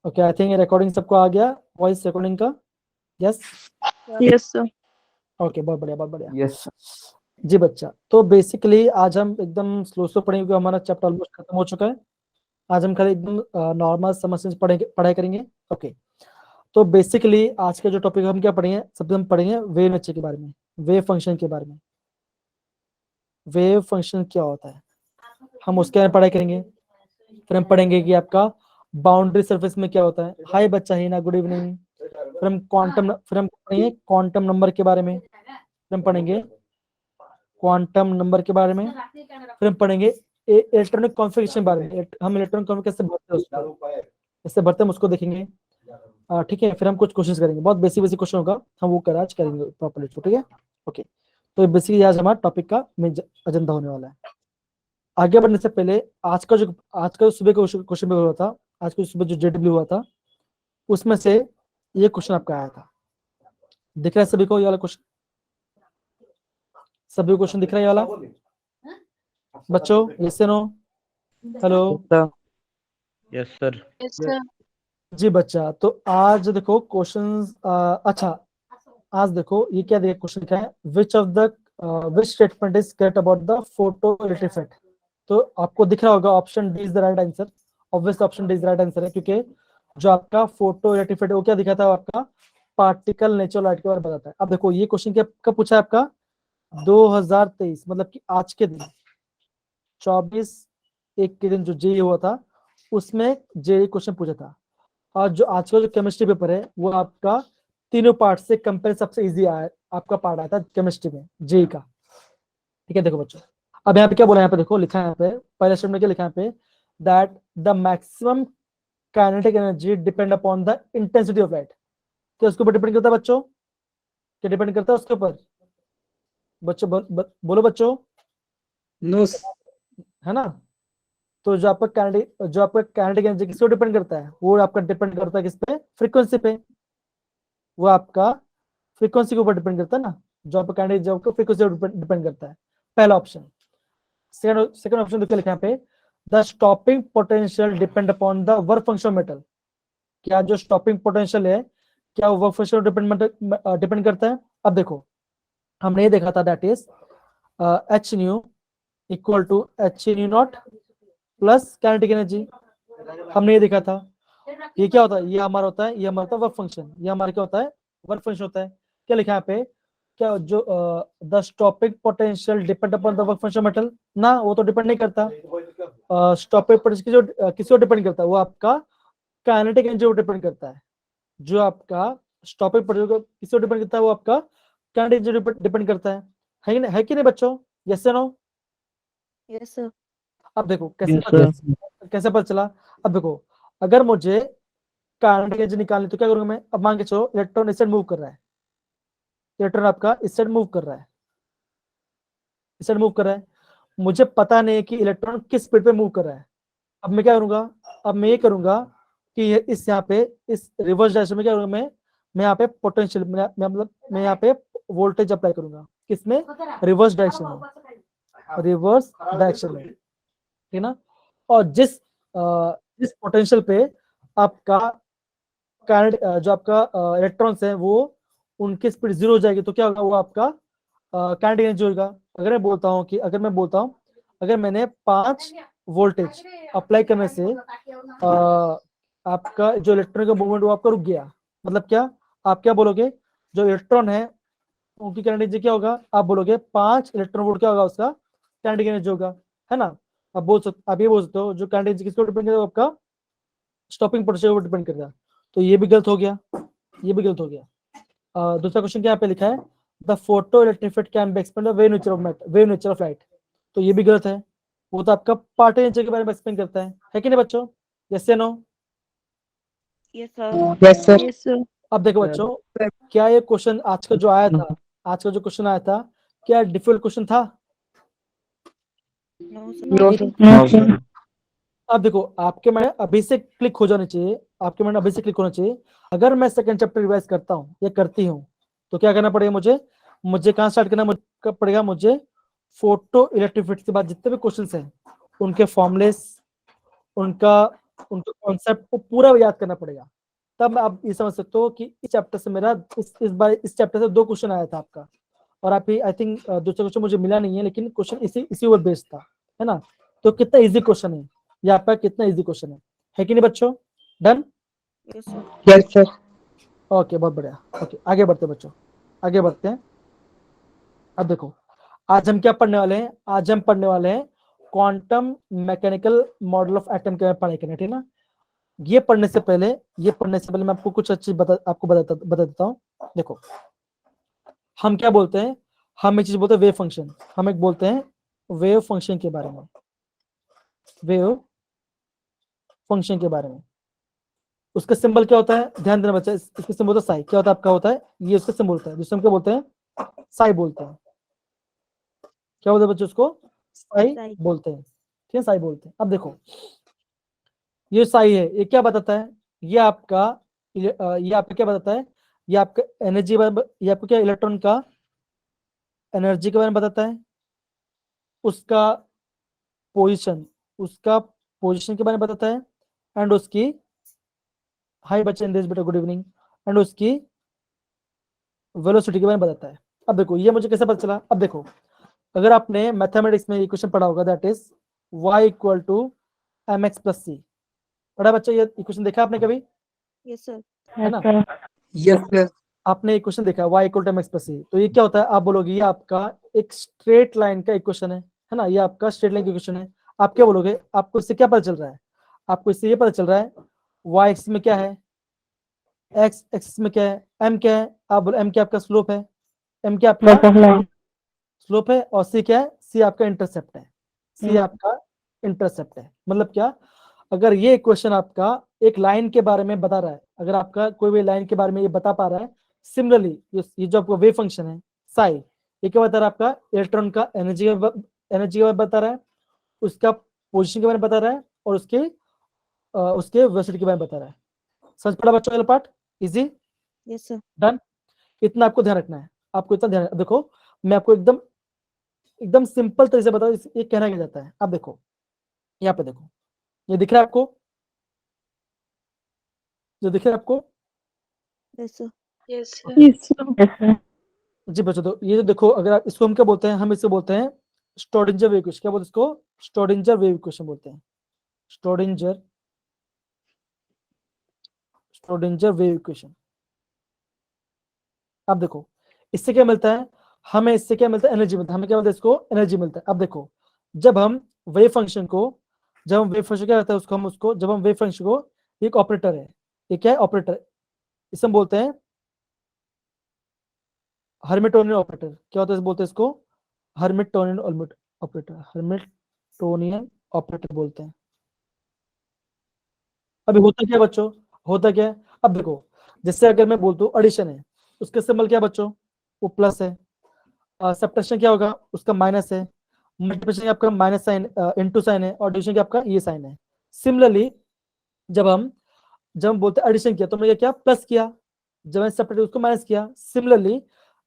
Okay, I think recording सबको आ गया, voice recording का। Yes yes sir. ओके, बहुत बढ़िया बहुत बढ़िया। यस जी बच्चा, तो बेसिकली आज हम एकदम स्लो पढ़ेंगे क्योंकि हमारा चैप्टर ऑलमोस्ट खत्म हो चुका है। आज हम खाली एकदम नॉर्मल समस्या से पढ़ाई करेंगे। ओके, तो बेसिकली आज का जो टॉपिक हम क्या पढ़ेंगे, सबसे हम पढ़ेंगे वेव नेचर के बारे में, वेव फंक्शन के बारे में। वेव फंक्शन क्या होता है हम उसके बारे में पढ़ाई करेंगे। फिर हम पढ़ेंगे कि आपका बाउंड्री सरफेस में क्या होता है। हाय बच्चा हिना, गुड इवनिंग। फिर हम पढ़ेंगे क्वांटम नंबर के बारे में। फिर हम पढ़ेंगे क्वांटम नंबर के बारे में। फिर हम पढ़ेंगे इलेक्ट्रॉनिक कॉन्फ़िगरेशन के बारे में। हम इलेक्ट्रॉनिक कॉन्फ़िगरेशन कैसे भरते हैं उसको, कैसे भरते हैं हम उसको देखेंगे। ठीक है, फिर हम कुछ क्वेश्चन करेंगे, बहुत बेसिक बेसिक क्वेश्चन होगा, हम वो आज करेंगे प्रॉपर्ली। ठीक है, ओके। तो बेसिकली आज हमारा टॉपिक का मेन एजेंडा होने वाला है। आगे बढ़ने से पहले आज का जो सुबह का क्वेश्चन पेपर हुआ था, आज का सुबह जो जेडब्ल्यू हुआ था, उसमें से ये क्वेश्चन आपका आया था। दिख रहा है सभी को ये वाला क्वेश्चन? सभी क्वेश्चन दिख रहा है ये वाला बच्चों? Yes no? Hello? Yes sir. Yes sir. जी बच्चा, तो आज देखो क्वेश्चंस। अच्छा, आज देखो ये क्या देखो क्वेश्चन क्या है, which statement is correct about the photo electric effect. तो आपको दिख रहा होगा option D is the right answer. Obviously option D is the right answer है, क्योंकि जो आपका फोटो इलेक्ट्रिक इफेक्ट वो क्या दिखाता है, आपका पार्टिकल नेचुरल लाइट के बारे में बताता है। अब देखो ये क्वेश्चन क्या कब पूछा है आपका, 2023 मतलब कि आज के दिन 24/1 के दिन जो जेई हुआ था, उसमें जेई क्वेश्चन पूछा था। और जो आज का जो केमिस्ट्री पेपर है वो आपका तीनों पार्ट से कंपेयर सबसे इजी आया, आपका पार्ट आया था केमिस्ट्री में जेई का। ठीक है, देखो बच्चों, अब यहाँ पे क्या बोला, यहाँ पे देखो लिखा है, यहाँ पे पहले स्टेटमेंट में क्या लिखा है यहाँ पे, that the maximum kinetic energy depend upon the intensity of light. क्या उसके ऊपर डिपेंड करता है बच्चों? क्या डिपेंड करता है उसके ऊपर? बच्चों बोलो बच्चों। नो है ना? तो जो आपका काइनेटिक एनर्जी किस पे डिपेंड करता है, वो आपका डिपेंड करता है किस पे, फ्रीक्वेंसी पे। वो आपका फ्रीक्वेंसी के ऊपर डिपेंड करता है ना, जो आपका काइनेटिक जो आपका फ्रीक्वेंसी पे डिपेंड करता है। पहला ऑप्शन। सेकंड ऑप्शन देखिए लिखा है यहाँ पे, the stopping potential depend upon the work function of metal. क्या जो स्टॉपिंग पोटेंशियल है, क्या वो वर्क फंक्शन डिपेंड करता है? अब देखो, हमने ये देखा था, that is h nu equal to h nu naught plus kinetic energy. हमने ये देखा था। ये क्या होता है, ये हमारा होता है, ये हमारा होता है वर्क फंक्शन, ये हमारा क्या होता है, वर्क फंक्शन होता है। क्या लिखा है यहाँ पे, क्या जो the stopping potential depend upon the work function metal, ना वो तो डिपेंड नहीं करता। स्टॉपिंग पोटेंशियल किसी को डिपेंड करता है, वो आपका काइनेटिक एनर्जी को डिपेंड करता है। जो आपका स्टॉपिंग पोटेंशियल किसी को डिपेंड करता है, वो आपका काइनेटिक एनर्जी डिपेंड करता है कि नहीं बच्चों? यस या नो? Yes sir. अब देखो कैसे पता चला। अब देखो, अगर मुझे काइनेटिक एनर्जी निकालनी तो क्या करूंगा मैं? अब मान के चलो इलेक्ट्रॉन इस साइड मूव कर रहा है, इलेक्ट्रॉन आपका इस साइड मूव कर रहा है, इस साइड मूव कर रहा है, मुझे पता नहीं है कि इलेक्ट्रॉन किस स्पीड पे मूव कर रहा है। अब मैं क्या करूंगा, अब मैं ये करूंगा कि इस यहाँ पे इस रिवर्स डायरेक्शन में क्या करूंगा मैं यहाँ पे पोटेंशियल मतलब मैं यहाँ पे वोल्टेज अप्लाई करूंगा, किसमें? रिवर्स डायरेक्शन में, रिवर्स डायरेक्शन में, ठीक ना। और जिस पोटेंशियल पे आपका जो आपका इलेक्ट्रॉन्स है वो उनकी स्पीड 0 हो जाएगी, तो क्या होगा, वो आपका काइनेटिक एनर्जी होगा। अगर मैं बोलता हूँ अगर मैंने 5 वोल्टेज अप्लाई करने से आपका जो इलेक्ट्रॉन का मूवमेंट वो आपका रुक गया, मतलब क्या आप क्या बोलोगे, जो इलेक्ट्रॉन है उनकी काइनेटिक एनर्जी क्या होगा, आप बोलोगे 5 इलेक्ट्रॉन वोल्ट क्या होगा उसका काइनेटिक एनर्जी होगा, है ना। आप ये बोल सकते हो जो काइनेटिक एनर्जी किसको डिपेंड करेगा, आपका स्टॉपिंग पोटेंशियल पर डिपेंड करेगा। तो ये भी गलत हो गया, ये भी गलत हो गया। दूसरा क्वेश्चन क्या यहाँ पे लिखा है, the photo electric effect can be explain wave nature of light. तो ये भी गलत है, वो तो आपका पार्टिकल नेचर के बारे में एक्सप्लेन करता है कि नहीं बच्चों? यस या no? Yes sir. Yes sir. Yes sir. अब देखो बच्चों, क्या ये क्वेश्चन आज का जो आया था, आज का जो क्वेश्चन आया था, क्या डिफिकल्ट क्वेश्चन था? No no sir. सर। अब देखो, आपके माइंड अभी से क्लिक हो जाने चाहिए, आपके माइंड अभी से क्लिक होना चाहिए। अगर मैं सेकंड चैप्टर रिवाइज करता हूँ या करती हूँ तो क्या करना पड़ेगा मुझे कहाँ स्टार्ट करना पड़ेगा, मुझे फोटो इलेक्ट्रिक इफेक्ट के बाद जितने भी क्वेश्चंस हैं उनके फॉर्मुलेस, उनका उनके कॉन्सेप्ट को पूरा याद करना पड़ेगा, तब आप ये समझ सकते हो कि इस चैप्टर से मेरा इस बार इस चैप्टर से 2 क्वेश्चन आया था आपका, और आप आई थिंक दूसरा क्वेश्चन मुझे मिला नहीं है, लेकिन क्वेश्चन इसी ऊपर बेस्ड था, है ना। तो कितना इजी क्वेश्चन है ये आपका, कितना इजी क्वेश्चन है कि नहीं बच्चों? Done? Yes, sir. Yes, sir. Okay, बहुत बढ़िया। ओके, आगे बढ़ते हैं बच्चों, आगे बढ़ते हैं। अब देखो, आज हम क्या पढ़ने वाले हैं? आज हम पढ़ने वाले हैं quantum mechanical model of atom के बारे में पढ़ाई करना, ठीक है ना। ये पढ़ने से पहले मैं आपको कुछ अच्छी बता देता हूँ। देखो, हम क्या बोलते हैं? हम एक चीज बोलते हैं वेव फंक्शन, हम एक बोलते हैं वेव फंक्शन के बारे में, वेव फंक्शन के बारे में। उसका सिंबल क्या होता है? ध्यान देना बच्चा, इसका सिंबल होता है साई। क्या होता है आपका? होता है ये उसका सिंबल होता है, जिसको हम क्या बोलते हैं? साई बोलते हैं। क्या बोलते हैं बच्चों? उसको साई साई। बोलते हैं, ठीक है, साई बोलते हैं। अब देखो, ये साई है, ये क्या बताता है? ये आपका क्या बताता है? ये आपका एनर्जी, ये आपको क्या, इलेक्ट्रॉन का एनर्जी के बारे में बताता है, उसका पोजीशन के बारे में बताता है, एंड उसकी, हाय बच्चे, इंद्रेश बेटा, गुड इवनिंग, एंड उसकी वेलोसिटी के बारे में बताता है। अब देखो, ये मुझे कैसे पता चला? अब देखो, अगर आपने मैथमेटिक्स में इक्वेशन पढ़ा होगा, that is y equal to mx plus C, पढ़ा बच्चा? ये इक्वेशन देखा आपने कभी? Yes, sir. है ना, Yes, sir. आपने इक्वेशन देखा y equal to mx plus C, तो ये क्या होता है? आप बोलोगे ये आपका एक स्ट्रेट लाइन का इक्वेशन है ना, ये आपका स्ट्रेट लाइन का इक्वेशन है। आप क्या बोलोगे? आपको इससे क्या पता चल रहा है? आपको इससे ये पता चल रहा है y एक्स में क्या है, x एक्सिस में क्या है, m क्या है? आप बोलो m क्या आपका स्लोप है, m क्या आपका स्लोप है, और c क्या है? c आपका इंटरसेप्ट है, c आपका इंटरसेप्ट है। मतलब क्या? अगर ये इक्वेशन आपका एक लाइन के बारे में बता रहा है, अगर आपका कोई भी लाइन के बारे में ये बता पा रहा है, सिमिलरली ये जो आपका वेव फंक्शन है साई, ये क्या बता रहा है? आपका इलेक्ट्रॉन का एनर्जी के बारे में बता रहा है, उसका पोजीशन के बारे में बता रहा है, और उसके वेलोसिटी के बारे में बता रहा है। समझ पड़ा बच्चों वाला part? Easy? Yes, sir. Done? इतना आपको ध्यान रखना है, आपको इतना ध्यान। देखो, मैं आपको एकदम एकदम सिंपल तरीके से बताओ ये कहना क्या जाता है। अब देखो, यहाँ पे देखो, ये दिख रहा है आपको? जो दिख रहा है आपको? Yes, sir. Yes, sir. Yes, sir. जी बच्चों, तो ये जो देखो, अगर आप इसको हम क्या बोलते हैं? हम इसे बोलते हैं स्ट्रोडिंजर वेव इक्वेशन। क्या बोलते हैं इसको? स्ट्रोडिंजर वेव इक्वेशन बोलते हैं, स्ट्रोडिंजर वेव इक्वेशन। अब देखो, इससे क्या मिलता है हमें? इससे क्या मिलता है? एनर्जी मिलता है हमें। क्या मिलता है इसको? एनर्जी मिलता है। अब देखो, जब हम वेव फंक्शन क्या करता है उसको, जब हम वेव फंक्शन को, एक ऑपरेटर है, ये क्या है? ऑपरेटर, इसे हम बोलते हैं हर्मिटोनियन ऑपरेटर। क्या होता है? बोलते हैं इसको हर्मिटोनियन ऑपरेटर, हर्मिटोनियन ऑपरेटर बोलते हैं। अभी होता क्या बच्चों? होता क्या है? अब देखो, जैसे अगर मैं बोलता हूँ एडिशन है, उसका सिंबल क्या बच्चों? वो प्लस है। सब्ट्रैक्शन क्या होगा? उसका माइनस है। मल्टीप्लिकेशन आपका माइनस साइन, इनटू साइन है, और डिवीजन क्या आपका ये साइन है। सिमिलरली जब हम बोलते हैं एडिशन किया, तो मैंने क्या? प्लस किया। जब मैंने सब्ट्रैक्ट उसको माइनस किया। सिमिलरली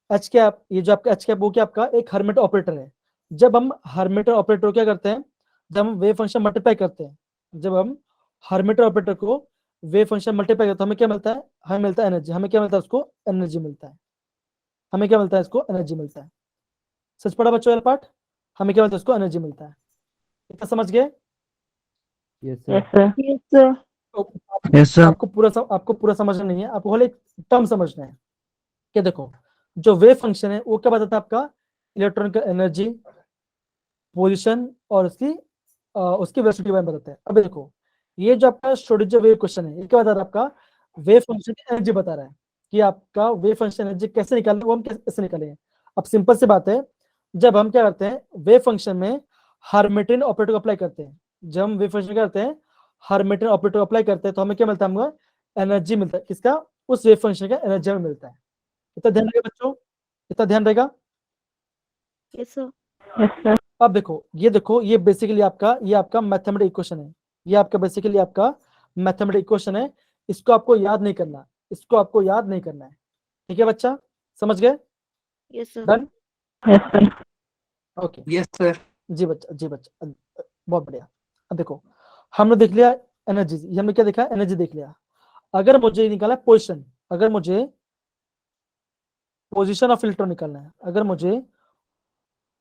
एच कैप, ये जो आपका एच कैप, वो क्या आपका एक हर्मिट ऑपरेटर है। जब हम हर्मिट ऑपरेटर क्या करते हैं? जब हम वेव फंक्शन मल्टीप्लाई करते हैं, जब हम हर्मिट ऑपरेटर को वेव फंक्शन मल्टीप्लाई करते हैं, हमें क्या मिलता है? हमें मिलता है एनर्जी। हमें क्या मिलता है? उसको एनर्जी मिलता है। हमें क्या मिलता है? इसको एनर्जी मिलता है। सच पड़ा बच्चों वाला पार्ट? हमें क्या मिलता है? उसको एनर्जी मिलता है। इतना समझ गए? Yes, Yes, sir. sir. Yes, sir. तो Yes, sir. आपको पूरा समझना नहीं है, आपको खाली टर्म समझना है कि देखो, जो वेव फंक्शन है वो क्या बताता है? आपका इलेक्ट्रॉन का एनर्जी, पोजीशन, और उसकी वेलोसिटी के बारे में बताता है। अब देखो, ये जो आपका श्रोडिंगर वेव क्वेश्चन है, ये क्या बता रहा है? आपका वेव फंक्शन की एनर्जी बता रहा है कि आपका वेव फंक्शन एनर्जी कैसे निकालना है, वो हम कैसे निकालेंगे। अब सिंपल सी बात है, जब हम क्या करते हैं वेव फंक्शन में हर्मिटियन ऑपरेटर को अप्लाई करते हैं, जब हम वेव फंक्शन करते हैं हर्मिटियन ऑपरेटर को अप्लाई करते हैं, तो हमें क्या मिलता है? हमें एनर्जी मिलता है। किसका? उस वेव फंक्शन का एनर्जी हमें मिलता है। इतना ध्यान रहेगा बच्चों? इतना ध्यान रहेगा? Yes, sir. Yes, sir. अब देखो, ये बेसिकली आपका मैथमेटिक इक्वेशन है। ये आपका बेसिकली आपका मैथमेटिक इक्वेशन है। इसको आपको याद नहीं करना, इसको आपको याद नहीं करना है। ठीक है बच्चा? समझ गए? Yes, sir. Done? Yes, sir. Okay, Yes, sir. जी बच्चा, बहुत बढ़िया। अब देखो, हमने देख लिया एनर्जी, ये हमने क्या देखा, एनर्जी देख लिया। अगर मुझे निकाला पोजिशन, अगर मुझे पोजिशन ऑफ इलेक्ट्रॉन निकालना है, अगर मुझे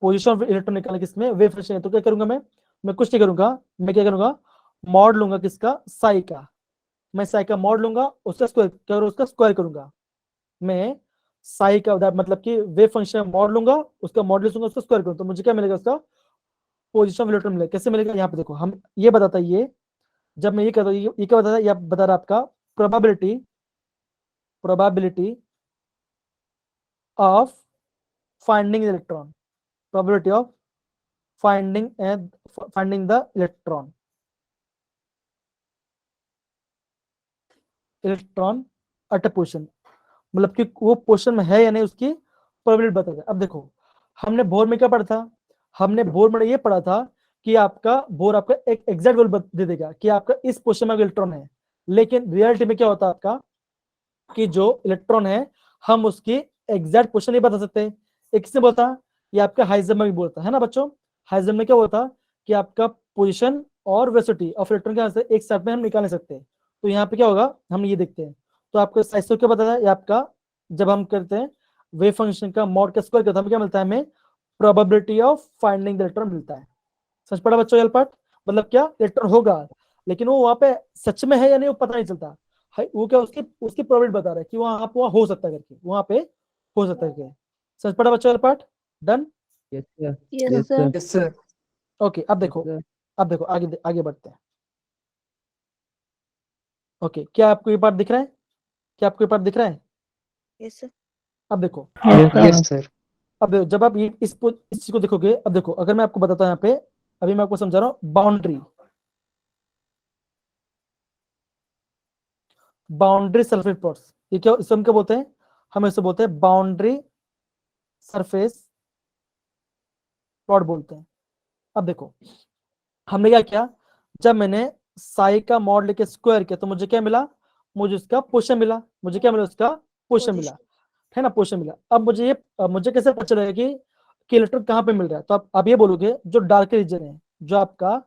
पोजिशन ऑफ इलेक्ट्रॉन निकालना किसमें, वेव फंक्शन है, तो क्या करूंगा मैं कुछ नहीं करूंगा, मैं क्या करूंगा, मॉड लूंगा किसका, साई का। मैं साई का मॉड लूंगा, उसका स्क्वायर करूंगा। मैं साई का मतलब कि वेव फंक्शन मॉड लूंगा, उसका मॉडुलस लूंगा, उसका स्क्वायर करूंगा, तो मुझे क्या मिलेगा, उसका पोजिशन ऑफ इलेक्ट्रॉन मिलेगा। कैसे मिलेगा, यहाँ पे देखो, हम ये बताता है, ये जब मैं ये कहता हूँ, ये क्या बताता है, ये बता रहा है आपका probability of finding electron, probability of finding the electron at a position, मतलब कि वो पोजिशन में है या नहीं, उसकी प्रोबेबिलिटी बताता है। अब देखो, हमने बोर में क्या पढ़ा था, हमने बोर में ये पढ़ा था कि बोर आपका एक एग्जैक्ट वैल्यू दे देगा कि आपका इस पोजिशन में इलेक्ट्रॉन है, लेकिन रियलिटी में क्या होता है आपका, कि जो इलेक्ट्रॉन है हम उसकी एग्जैक्ट पोजिशन नहीं बता सकते। एक किसने बोलता, ये आपका हाइजेनबर्ग बोलता है ना बच्चों। हाइजेनबर्ग में क्या होता कि आपका पोजिशन और वेलोसिटी ऑफ इलेक्ट्रॉन के से एक साथ में हम निकाल नहीं सकते। तो यहाँ पे क्या होगा, हम ये देखते हैं। तो आपको साइज क्या बताया है, आपका जब हम करते हैं वेव फंक्शन का मॉड का स्क्वायर करते हैं, हमें क्या मिलता है, हमें probability of finding the electron मिलता है। समझ पड़ा बच्चों ये पार्ट, मतलब क्या, इलेक्ट्रॉन होगा, लेकिन वो वहां पे सच में है या नहीं वो पता नहीं चलता। वो क्या, उसकी उसकी प्रोबेबिलिटी बता रहा है कि वहां हो सकता है करके, वहां पे हो सकता है करके। समझ पड़ा बच्चों ये part, done. Yes, sir. Yes, Yes, sir. sir. Yes, sir. Okay, अब Yes, देखो, sir. आगे आगे बढ़ते हैं। ओके, क्या आपको ये पार्ट दिख रहा है, क्या आपको ये पार्ट दिख रहा है। Yes, sir. अब देखो, Yes, sir. Yes, sir. अब देखो, जब आप ये इस चीज को देखोगे, अब देखो, अगर मैं आपको बताता हूँ यहाँ पे, अभी मैं आपको समझा रहा हूँ, बाउंड्री सरफेस प्लॉट्स, ये क्या, इसको हम क्या बोलते हैं, हम इसे बोलते हैं बाउंड्री सरफेस प्लॉट बोलते हैं। अब देखो, हमने क्या किया, जब मैंने साई का मॉड लेके स्क्वायर किया, तो मुझे क्या मिला, मुझे उसका पोजीशन मिला, मुझे क्या मिला, उसका पोजीशन मिला, है ना, पोजीशन मिला। अब मुझे कैसे पता चलेगा कि इलेक्ट्रॉन कहाँ पे मिल रहा है, तो आप ये बोलोगे, जो डार्क रीजन है, जो आपका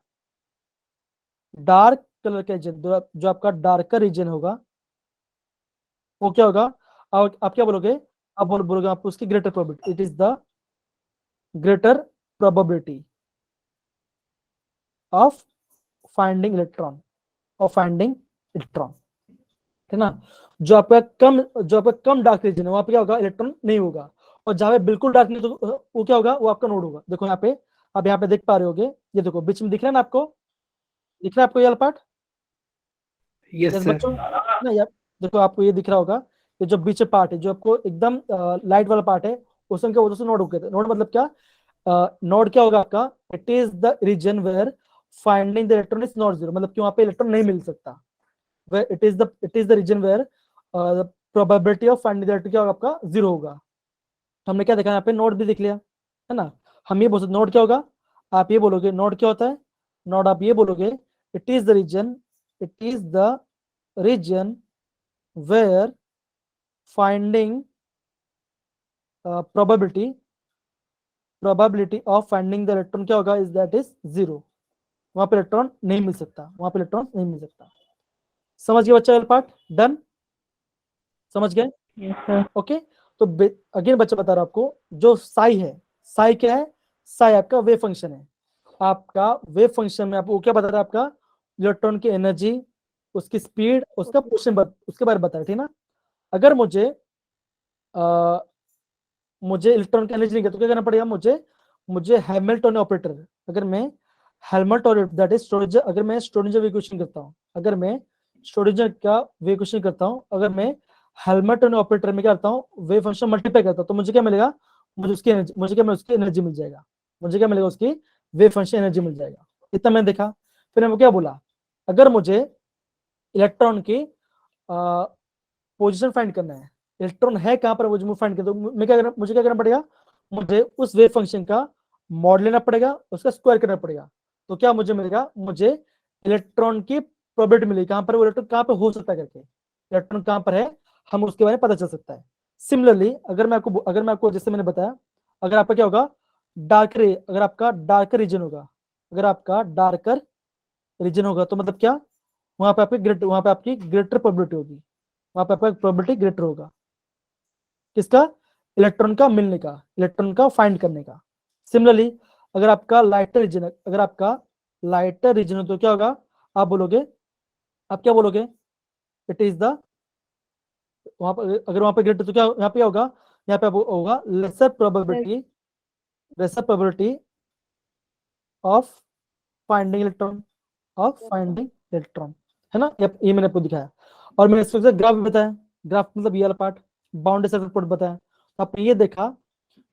डार्क कलर का रीजन, जो आपका डार्कर रीजन होगा, वो क्या होगा, आप क्या बोलोगे, आप बोलोगे आपको उसकी greater probability, it is the greater probability of finding electron, है ना। जो आपका कम डार्क रीजन है, वहां पे क्या होगा, इलेक्ट्रॉन नहीं होगा। और जहां पे बिल्कुल डार्क नहीं, तो वो क्या होगा, वो आपका नोड होगा। देखो यहाँ पे, आप यहाँ पे देख पा रहे होगे, ये देखो बीच में दिख रहा है ना आपको, दिख रहा है आपको ये पार्ट, Yes, यस sir. बच्चों ना यार, देखो आपको ये दिख रहा होगा, ये जो बीच पार्ट है, जो आपको एकदम लाइट वाला पार्ट है, उसमें क्या होता है, नोड होते हैं। नोड मतलब क्या, नोड क्या होगा आपका, it is the region where finding the electron is not zero, मतलब कि वहां पे इलेक्ट्रॉन नहीं मिल सकता। It is the region where probability of finding the electron क्या होगा, आपका जीरो होगा। तो हमने क्या देखा, यहाँ पे नोड भी दिख लिया, है ना। हम ये बोल सकते नोड क्या होगा, आप ये बोलोगे नोड क्या होता है, नोड आप ये बोलोगे, it is the region where finding probability of finding the electron क्या होगा, इज जीरो। वहां पे इलेक्ट्रॉन नहीं मिल सकता, वहां पे इलेक्ट्रॉन नहीं मिल सकता। समझ गए बच्चा, पार्ट डन, समझ गए, Yes, sir. ओके। तो अगेन बच्चा बता रहा हूं आपको, जो साई है, साई क्या है, साई आपका वेव फंक्शन है। आपका वेव फंक्शन में आपको क्या बता रहा है, आपका इलेक्ट्रॉन की एनर्जी, उसकी स्पीड, उसका पोजीशन, उसके बारे में बता रहा है, ठीक ना। अगर मुझे इलेक्ट्रॉन की एनर्जी नहीं तो क्या करना पड़ेगा, मुझे हैमिल्टन ऑपरेटर, अगर मैं हैमिल्टन दैट इज स्टोरेज, अगर मैं स्टोरेंजर इक्वेशन करता हूं, अगर मैं स्टोरेंजर का इक्वेशन करता हूं, अगर मैं हैमिल्टन ऑपरेटर में क्या करता हूं, वेव फंक्शन मल्टीप्लाई करता हूं, तो मुझे क्या मिलेगा, उसकी एनर्जी मिल जाएगा, मुझे क्या मिलेगा, उसकी वेव फंक्शन एनर्जी मिल जाएगा। इतना मैंने देखा। फिर मैं क्या बोला, अगर मुझे इलेक्ट्रॉन की पोजीशन फाइंड करना है, इलेक्ट्रॉन है कहां पर, मुझे फाइंड करना, तो मुझे क्या करना पड़ेगा, मुझे उस वेव फंक्शन का मॉड लेना पड़ेगा, उसका स्क्वायर करना पड़ेगा। तो क्या मुझे मिलेगा, मुझे इलेक्ट्रॉन की प्रोबेबिलिटी मिलेगी, कहां पर वो इलेक्ट्रॉन कहां पर हो सकता है करके, इलेक्ट्रॉन कहां पर है, हम उसके बारे में पता चल सकता है। सिमिलरली अगर मैं आपको जैसे मैंने बताया, अगर आपका क्या होगा, अगर आपका डार्कर रीजन होगा, तो मतलब क्या वहां पे आपकी ग्रेटर प्रोबेबिलिटी होगी, वहां पे आपका प्रोबेबिलिटी ग्रेटर होगा किसका, इलेक्ट्रॉन का मिलने का, इलेक्ट्रॉन का फाइंड करने का। सिमिलरली अगर आपका लाइटर रीजन है तो क्या होगा, आप बोलोगे, आप क्या बोलोगे, इट इज द, वहां पर अगर वहां पे ग्रेटर तो क्या यहाँ पे होगा, यहाँ पे होगा lesser probability of finding electron, है ना। ये मैंने आपको दिखाया, और मैंने इसको ग्राफ भी बताया, ग्राफ मतलब ये वाला पार्ट, बाउंड्री सर्कल प्लॉट बताया। तो आपने ये देखा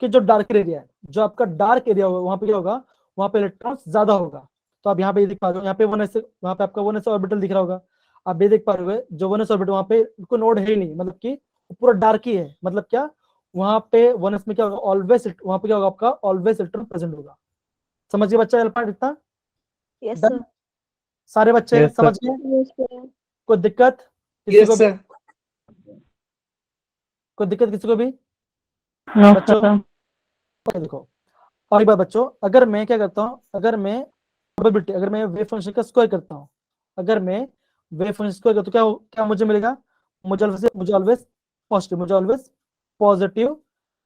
कि जो डार्क एरिया है, जो आपका डार्क एरिया होगा, वहां पे क्या होगा, वहां पे इलेक्ट्रॉन ज्यादा होगा। तो आप यहाँ पे ये देख पा रहे हो, यहाँ पे वहां पे आपका 1s ऑर्बिटल दिख रहा होगा, आप ये देख पा रहे हो जो 1s ऑर्बिटल, वहां पे कोई नोड है ही नहीं, मतलब कि पूरा डार्क ही है, मतलब क्या, वहां पे 1s में क्या होगा, ऑलवेज वहां पे क्या होगा, आपका ऑलवेज इलेक्ट्रॉन प्रेजेंट होगा। समझ गए बच्चा पार्ट इतना, Yes, डन, sir. सारे बच्चे Yes, sir. समझ गए, Yes, sir. कोई दिक्कत किसी Yes, को भी, sir. कोई दिक्कत किसी को भी No, बच्चों, sir. देखो और एक बार बच्चों, अगर मैं क्या करता हूँ, अगर मैं प्रोबेबिलिटी, अगर मैं वेव फंक्शन का स्क्वायर करता हूँ, अगर मैं वेव फंक्शन स्क्वायर करता हूँ, तो क्या मुझे मिलेगा, मुझे ऑलवेज पॉजिटिव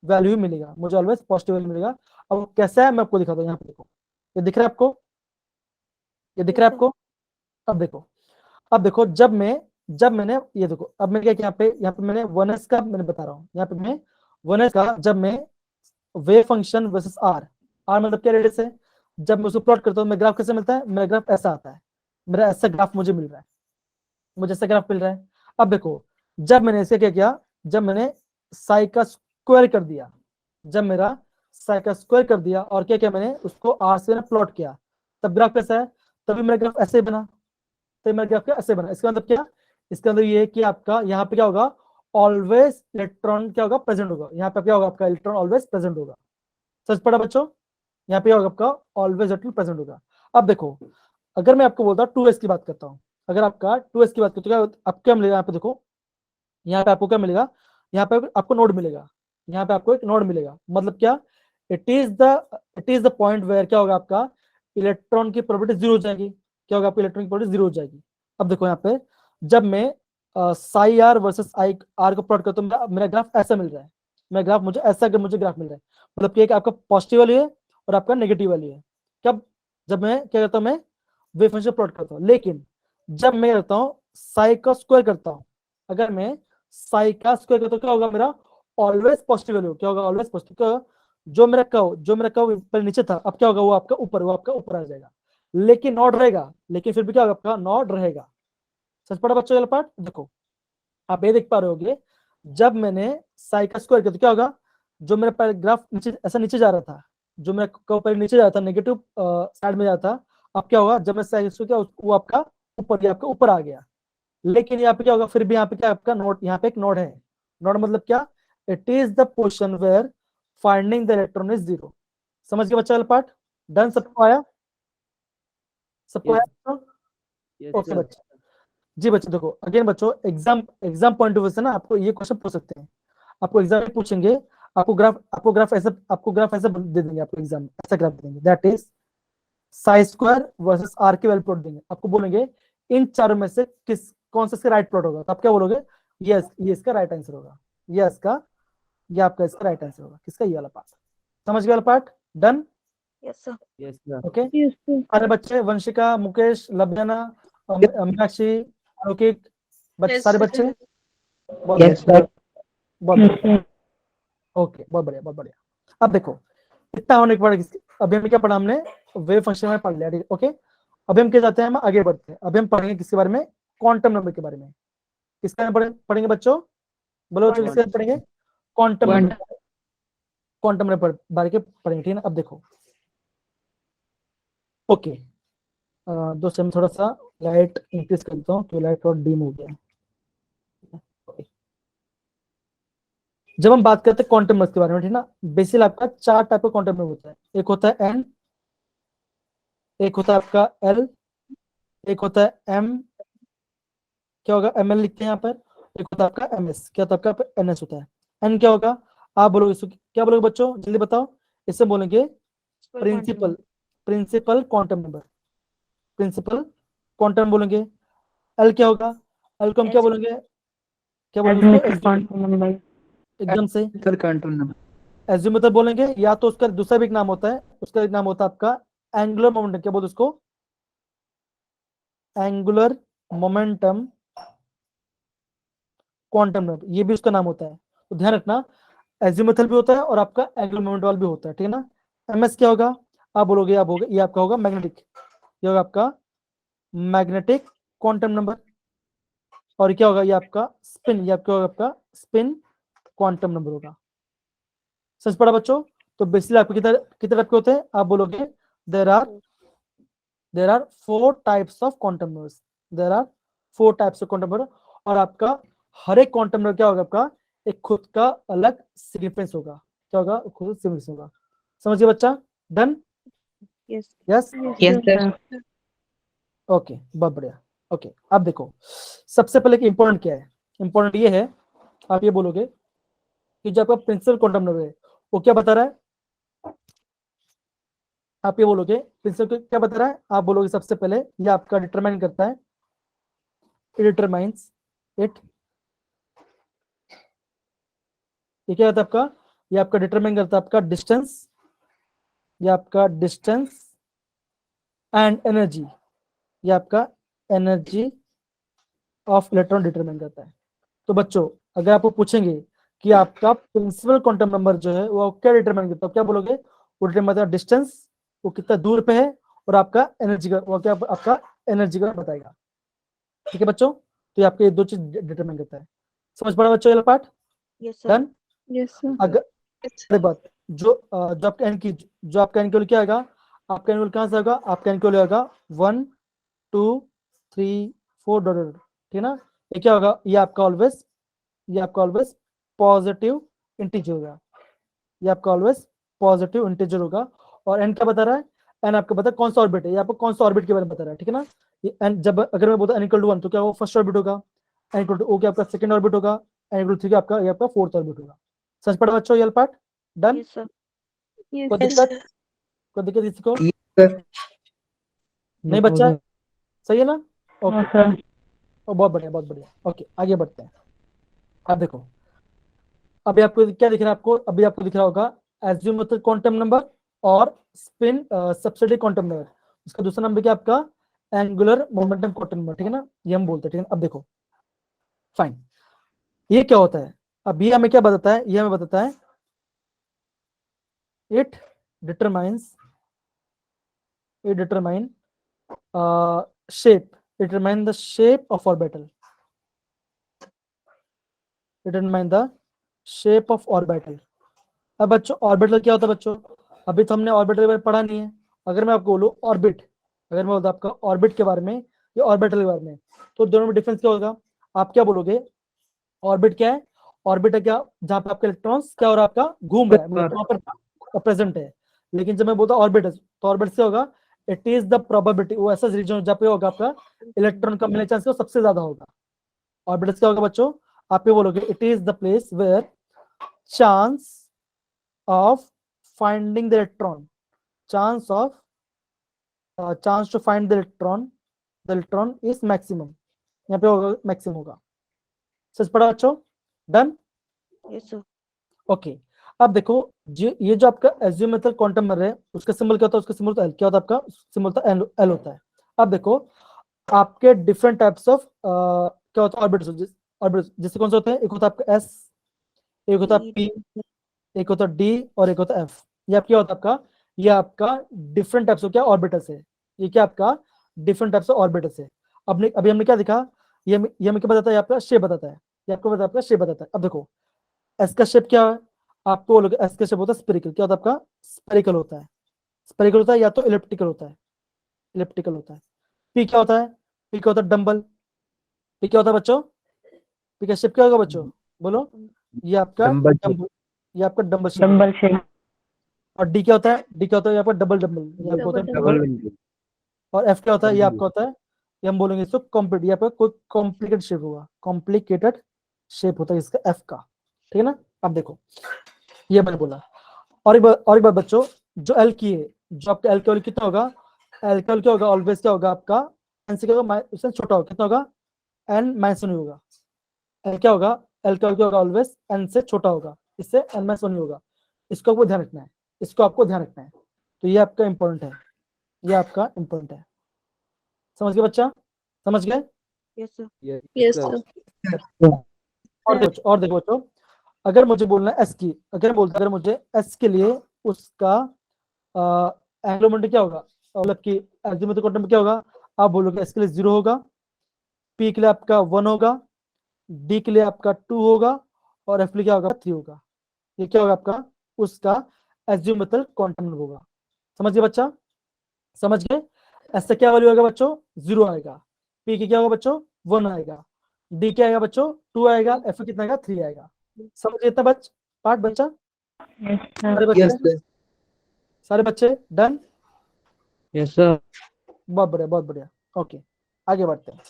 वैल्यू मिलेगा, मुझे ऑलवेज पॉजिटिव वैल्यू मिलेगा। अब वो कैसा है मैं आपको दिखाता हूँ, यहाँ पे देखो, ये दिख रहा है आपको, ये दिख रहा है Yes, आपको। अब देखो जब मैंने ये देखो, अब मैंने क्या किया, यहाँ पे मैंने 1s का मैंने बता रहा हूँ, यहाँ पे मैं 1s का, जब मैं वेव फंक्शन वर्सेस आर मतलब क्या रेडियस है, जब मैं उसको प्लॉट करता हूँ, मेरा ग्राफ कैसे मिलता है, मेरा ग्राफ ऐसा आता है, मेरा ऐसा ग्राफ मुझे मिल रहा है, मुझे ऐसा ग्राफ मिल रहा है। अब देखो, जब मैंने इसे क्या किया, जब मैंने साई का स्क्वायर कर दिया, जब मेरा साई का स्क्वायर कर दिया और क्या किया मैंने उसको आर से प्लॉट किया, तब ग्राफ कैसा है, तभी मेरा ग्राफ ऐसे बना, तो मेरा ग्राफ क्या ऐसे बना। इसका मतलब क्या, इसका मतलब ये है कि आपका यहाँ पे क्या होगा, ऑलवेज इलेक्ट्रॉन क्या होगा, प्रेजेंट होगा, यहाँ पे क्या होगा, आपका इलेक्ट्रॉन ऑलवेज प्रेजेंट होगा। सच पड़ा बच्चों, यहाँ पे होगा आपका ऑलवेज इलेक्ट्रॉन प्रेजेंट होगा। अब देखो, अगर मैं आपको बोलता हूँ 2s की बात करता हूँ, अगर आपका 2s की बात करते हो, आपको क्या मिलेगा, यहाँ पे देखो, यहाँ पे आपको क्या मिलेगा, यहाँ पे आपको नोड मिलेगा, यहाँ पे आपको एक नोड मिलेगा, मतलब क्या, it is the point where क्या होगा, आपका इलेक्ट्रॉन की प्रोबेबिलिटी जीरो हो जाएगी, क्या होगा, आपकी इलेक्ट्रॉन की प्रोबेबिलिटी जीरो हो जाएगी। अब देखो यहाँ पे, जब मैं psi R versus I R को प्लॉट करता हूँ, मेरा ग्राफ ऐसा मिल रहा है, मेरा ग्राफ मुझे ऐसा मुझे ग्राफ मिल रहा है, मतलब कि एक आपका पॉजिटिव वैल्यू है और आपका नेगेटिव वैल्यू है। कब, जब मैं क्या करता हूँ, मैं वेव फंक्शन प्लॉट करता हूँ। लेकिन जब मैं करता हूँ साई का स्क्वायर करता हूँ, अगर मैं साई का स्क्वायर करता हूँ, क्या होगा, मेरा ऑलवेज पॉजिटिव वैल्यू, क्या होगा, ऑलवेज पॉजिटिव। जो मेरा कर्व पर नीचे था, अब क्या होगा, वो आपका ऊपर आ जाएगा, लेकिन नॉट रहेगा, लेकिन फिर भी क्या होगा, आपका नॉट रहेगा। सच पड़ा बच्चों वाला पार्ट, देखो आप ये देख पा रहे होगे, जब मैंने साई का स्क्वायर किया तो क्या होगा, जो मेरा पहले ग्राफ नीचे ऐसा नीचे जा रहा था, जो मेरा कर्व पहले नीचे जा रहा था, नेगेटिव साइड में जा रहा था, अब क्या होगा, जब मैं साई का किया वो आपका ऊपर आ गया। लेकिन यहाँ पे क्या होगा, फिर भी यहाँ पे क्या, आपका नोड, यहाँ पे एक नोड है, नोड मतलब क्या, it is the position where finding the electron is zero. समझ गए बच्चा वाला पार्ट, डन, सबको आया, सबको Yes. आया। Yes, okay sir. बच्चा, जी बच्चे देखो, अगेन बच्चों, एग्जाम पॉइंट ऑफ व्यू से ना आपको ये क्वेश्चन पूछ सकते हैं, आपको एग्जाम में पूछेंगे, आपको ग्राफ ऐसा दे देंगे, आपको एग्जाम ऐसा ग्राफ देंगे, that is psi square versus R के वैल्यू प्लॉट देंगे, आपको बोलेंगे इन चारों में से कौन सा इसका राइट प्लॉट होगा, तो आप क्या बोलोगे, यस ये इसका राइट आंसर होगा, ये आपका इसका राइट आंसर होगा, किसका, ये वाला पार्ट। समझ गए वाला part, done, Yes, sir. Yes, sir. Okay. Yes, sir. सारे बच्चे, वंशिका, मुकेश, लब्याना, मीनाक्षी, अलौकिक, सारे बच्चे, बहुत Yes, sir. बहुत Yes, बढ़िया, sir. ओके, बहुत बढ़िया, बहुत बढ़िया। अब देखो, इतना होने के बाद अभी हमने क्या पढ़ा, हमने वेव फंक्शन में पढ़ लिया, ठीक है, ओके। अभी हम क्या जाते हैं, हम आगे बढ़ते हैं, अभी हम पढ़ेंगे किसके बारे में, क्वांटम नंबर के बारे में। किसके बारे में पढ़ेंगे बच्चों, बोलो बच्चों, किसके बारे में पढ़ेंगे, क्वांटम नंबर, क्वांटम नंबर बारे के पढ़ेंगे, ठीक है ना। अब देखो, ओके, दोस्तों, मैं थोड़ा सा लाइट इंक्रीज करता हूँ, तो लाइट थोड़ा डिम हो गया। जब हम बात करते हैं क्वांटम नंबर के बारे में, ठीक ना, बेसिकली आपका 4 टाइप का क्वांटम नंबर होता है, एक होता है एन, एक होता है आपका एल, एक होता है एम, क्या होगा, एम एल लिखते हैं यहाँ पर, एक होता है आपका एम एस, क्या होता है आपका एन एस होता है। एन क्या होगा, आप बोलोगे इसको क्या बोलोगे बच्चों, जल्दी बताओ, इससे बोलेंगे principal quantum number, principal quantum बोलेंगे। एल क्या होगा? एल को हम क्या As- बोलेंगे? क्या बोलेंगे उसको? quantum number. एकदम से Azimuthal quantum number. एज्यूमेटर बोलेंगे, या तो उसका दूसरा भी एक नाम होता है, उसका एक नाम होता है आपका एंगुलर मोमेंटम। क्या बोलते हैं उसको? एंगुलर मोमेंटम क्वांटम नंबर, ये भी उसका नाम होता है। तो ध्यान रखना, एजीमुथल भी होता है और आपका एंगुलर मोमेंट वाला भी होता है, ठीक है ना। एमएस क्या होगा? आप बोलोगे, आप होगा, ये आपका होगा मैग्नेटिक, ये होगा आपका मैग्नेटिक क्वांटम नंबर। और ये क्या होगा? ये आपका स्पिन, ये आपका होगा आपका स्पिन क्वांटम नंबर होगा। समझ पड़ा बच्चों? तो बेसिकली आपके कितने कितने टाइप के होते हैं? आप बोलोगे there are 4 types of quantum numbers, there are 4 types of quantum number. और आपका हर एक क्वांटम नंबर क्या होगा? आपका एक खुद का अलग सिग्निफिकेंस होगा। क्या होगा? खुद सिग्निफिकेंस होगा। समझिए बच्चा? Done? Yes. Yes? Yes, sir. Okay, बहुत बढ़िया। ओके, अब देखो, सबसे पहले इंपॉर्टेंट क्या है? इंपॉर्टेंट ये है, आप ये बोलोगे कि जो आपका प्रिंसिपल क्वांटम नंबर है वो क्या बता रहा है? आप ये बोलोगे प्रिंसिपल क्या बता रहा है? आप बोलोगे सबसे पहले ये आपका डिटरमाइन करता है, इट डिटरमाइंस इट, ये क्या होता है आपका? ये आपका डिटरमाइन करता है आपका डिस्टेंस, ये आपका डिस्टेंस एंड एनर्जी, ये आपका एनर्जी ऑफ इलेक्ट्रॉन डिटरमाइन करता है। तो बच्चों, अगर आपको पूछेंगे कि आपका प्रिंसिपल क्वांटम नंबर जो है वो क्या डिटरमाइन करता है, क्या बोलोगे? वो डिटरमाइन करता है डिस्टेंस, वो कितना दूर पे है, और आपका एनर्जी का, वो क्या आपका एनर्जी का बताएगा। ठीक है बच्चों? तो ये आपके ये दो चीज डिटरमाइन करता है। समझ पड़ा बच्चों ये part? Yes, sir. Done? Yes, sir. अगर अरे बात, जो आपका एन की, जो आपका एन क्या आएगा? आपका एनुअल कहां से होगा? आपका एनुअल होगा 1 2 3 4 डॉट डॉट, ठीक है ना। ये क्या होगा? ये आपका ऑलवेज पॉजिटिव इंटीजर होगा, ये आपका ऑलवेज पॉजिटिव इंटीजर होगा। और एन क्या बता रहा है? एन आपको बता कौन सा ऑर्बिट है, ये आपको कौन सा ऑर्बिट के बारे में बता रहा है, ठीक है ना। ये एन जब अगर मैं बोलता एन इक्वल टू 1 तो क्या वो फर्स्ट ऑर्बिट होगा, एन इक्वल टू ओ क्या आपका सेकंड ऑर्बिट होगा, एन इक्वल टू 3 आपका ये आपका फोर्थ ऑर्बिट होगा। समझ पड़ा बच्चों ये part? Done? Yes, sir. Yes, कोई sir. दिक्कत? कोई दिक्कत किसी को? Yes, sir. नहीं बच्चा, सही है ना? Okay, No, sir. बहुत बढ़िया, बहुत बढ़िया। ओके, आगे बढ़ते हैं। अब देखो, अभी आपको क्या दिख रहा है? आपको अभी आपको दिख रहा होगा एजिमुथल क्वांटम नंबर और स्पिन सबसिडी क्वांटम नंबर। उसका दूसरा नंबर क्या आपका? एंगुलर मोमेंटम क्वांटम नंबर, ठीक है ना, ये हम बोलते हैं, ठीक है। अब देखो, फाइन, ये क्या होता है? अब ये हमें क्या बताता है? ये हमें बताता है it determines it determine shape, determine the shape of orbital, determine the shape of orbital। अब बच्चों ऑर्बिटल क्या होता है बच्चों? अभी तो हमने ऑर्बिटल के बारे में पढ़ा नहीं है। अगर मैं आपको बोलूं ऑर्बिट, अगर मैं बोलता आपका ऑर्बिट के बारे में या ऑर्बिटल के बारे में, तो दोनों में डिफरेंस क्या होगा? आप क्या बोलोगे? ऑर्बिट क्या है? ऑर्बिट है क्या? जहां पे आपका इलेक्ट्रॉन्स क्या हो रहा है? आपका घूम रहा है, मतलब वहां पर प्रेजेंट है। लेकिन जब मैं बोलता ऑर्बिट तो ऑर्बिट से होगा इट इज द प्रोबेबिलिटी, वो ऐसा रीजन जहाँ पे होगा आपका इलेक्ट्रॉन का मिलने चांस सबसे ज्यादा होगा। ऑर्बिटल क्या होगा बच्चों? आप ये बोलोगे it is the place where chance of finding the electron, chance to find the electron is maximum, यहाँ पे होगा मैक्सिमम होगा। सच पढ़ा बच्चों? डन? Yes, sir. ओके, अब देखो, ये जो आपका एजिमुथल क्वांटम नंबर है उसका सिंबल क्या होता है? उसका सिंबल तो एल, क्या होता है आपका सिंबल? तो एल होता है। अब देखो, आपके डिफरेंट टाइप्स ऑफ क्या होता है ऑर्बिटल्स, जैसे कौन से होते हैं? एक होता है आपका एस, एक होता है पी, एक होता है डी, और एक होता है एफ। ये क्या होता है आपका? ये आपका डिफरेंट टाइप्स ऑफ क्या ऑर्बिटल्स है। ये क्या आपका डिफरेंट टाइप्स ऑफ ऑर्बिटल्स है। अभी हमने क्या देखा? ये हमें क्या बताता है? आपका शेप बताता है, ये आपको बताता है, आपका शेप बताता है। अब देखो, एस का शेप क्या है? आपको बोलोगे एस का शेप होता है स्पेरिकल। क्या होता है आपका? स्पेरिकल होता है, स्पेरिकल होता है, या तो इलिप्टिकल होता है, इलिप्टिकल होता है। पी क्या होता है? पी क्या होता है? डम्बल। पी क्या होता है बच्चों? पी का शेप क्या होगा बच्चों? बोलो। ये आपका Dumbbell shape. डम्बल, ये आपका डम्बल शेप। Dumbbell shape. और डी क्या होता है? डी क्या होता है? यहाँ पर डबल डबल, ये आपको होता है Double डबल। Double. और एफ क्या होता है? ये आपका होता है, ये हम बोलेंगे इसको कॉम्प्लीट, यहाँ पर कोई कॉम्प्लिकेटेड शेप होगा, कॉम्प्लिकेटेड शेप होता है इसका एफ का, ठीक है ना। अब देखो, ये मैंने बोला। और एक बार बच्चों, जो एल की है, जो आपका एल का वैल्यू कितना होगा? एल का वैल्यू क्या होगा? ऑलवेज क्या होगा आपका? एन से क्या होगा? उससे छोटा होगा, कितना होगा? n माइनस 1 होगा। एल क्या होगा, एल क्या होगा ऑलवेज n से छोटा होगा, इससे n माइनस 1 होगा। इसको आपको ध्यान रखना है, इसको आपको ध्यान रखना है। तो ये आपका इंपॉर्टेंट है, ये आपका इंपॉर्टेंट है। समझ गए बच्चा, समझ गए? Yes, sir. Yes, sir. sir. और देखो बच्चों, अगर मुझे बोलना है एस की, अगर मुझे एस के लिए उसका एंगुलर मोमेंटम क्या होगा, मतलब कि एजिमुथल क्वांटम क्या होगा, आप बोलोगे एस के लिए 0 होगा, पी के लिए आपका 1 होगा, डी के लिए आपका 2 होगा, और एफ के लिए क्या होगा 3 होगा। ये क्या होगा आपका उसका एजिमुथल क्वांटम नंबर होगा। समझ गए बच्चा, समझ गए? एस से क्या वैल्यू आएगा बच्चों, 0 आएगा, पी की क्या होगा बच्चों 1 आएगा, डी क्या आएगा बच्चों 2 आएगा, एफ कितना आएगा 3 आएगा। समझ गए इतना पार्ट बच्चा? Yes, सारे sir. बच्चे, Yes, sir. सारे बच्चे डन? Yes, sir. बहुत बढ़िया, बहुत बढ़िया। ओके, आगे बढ़ते हैं।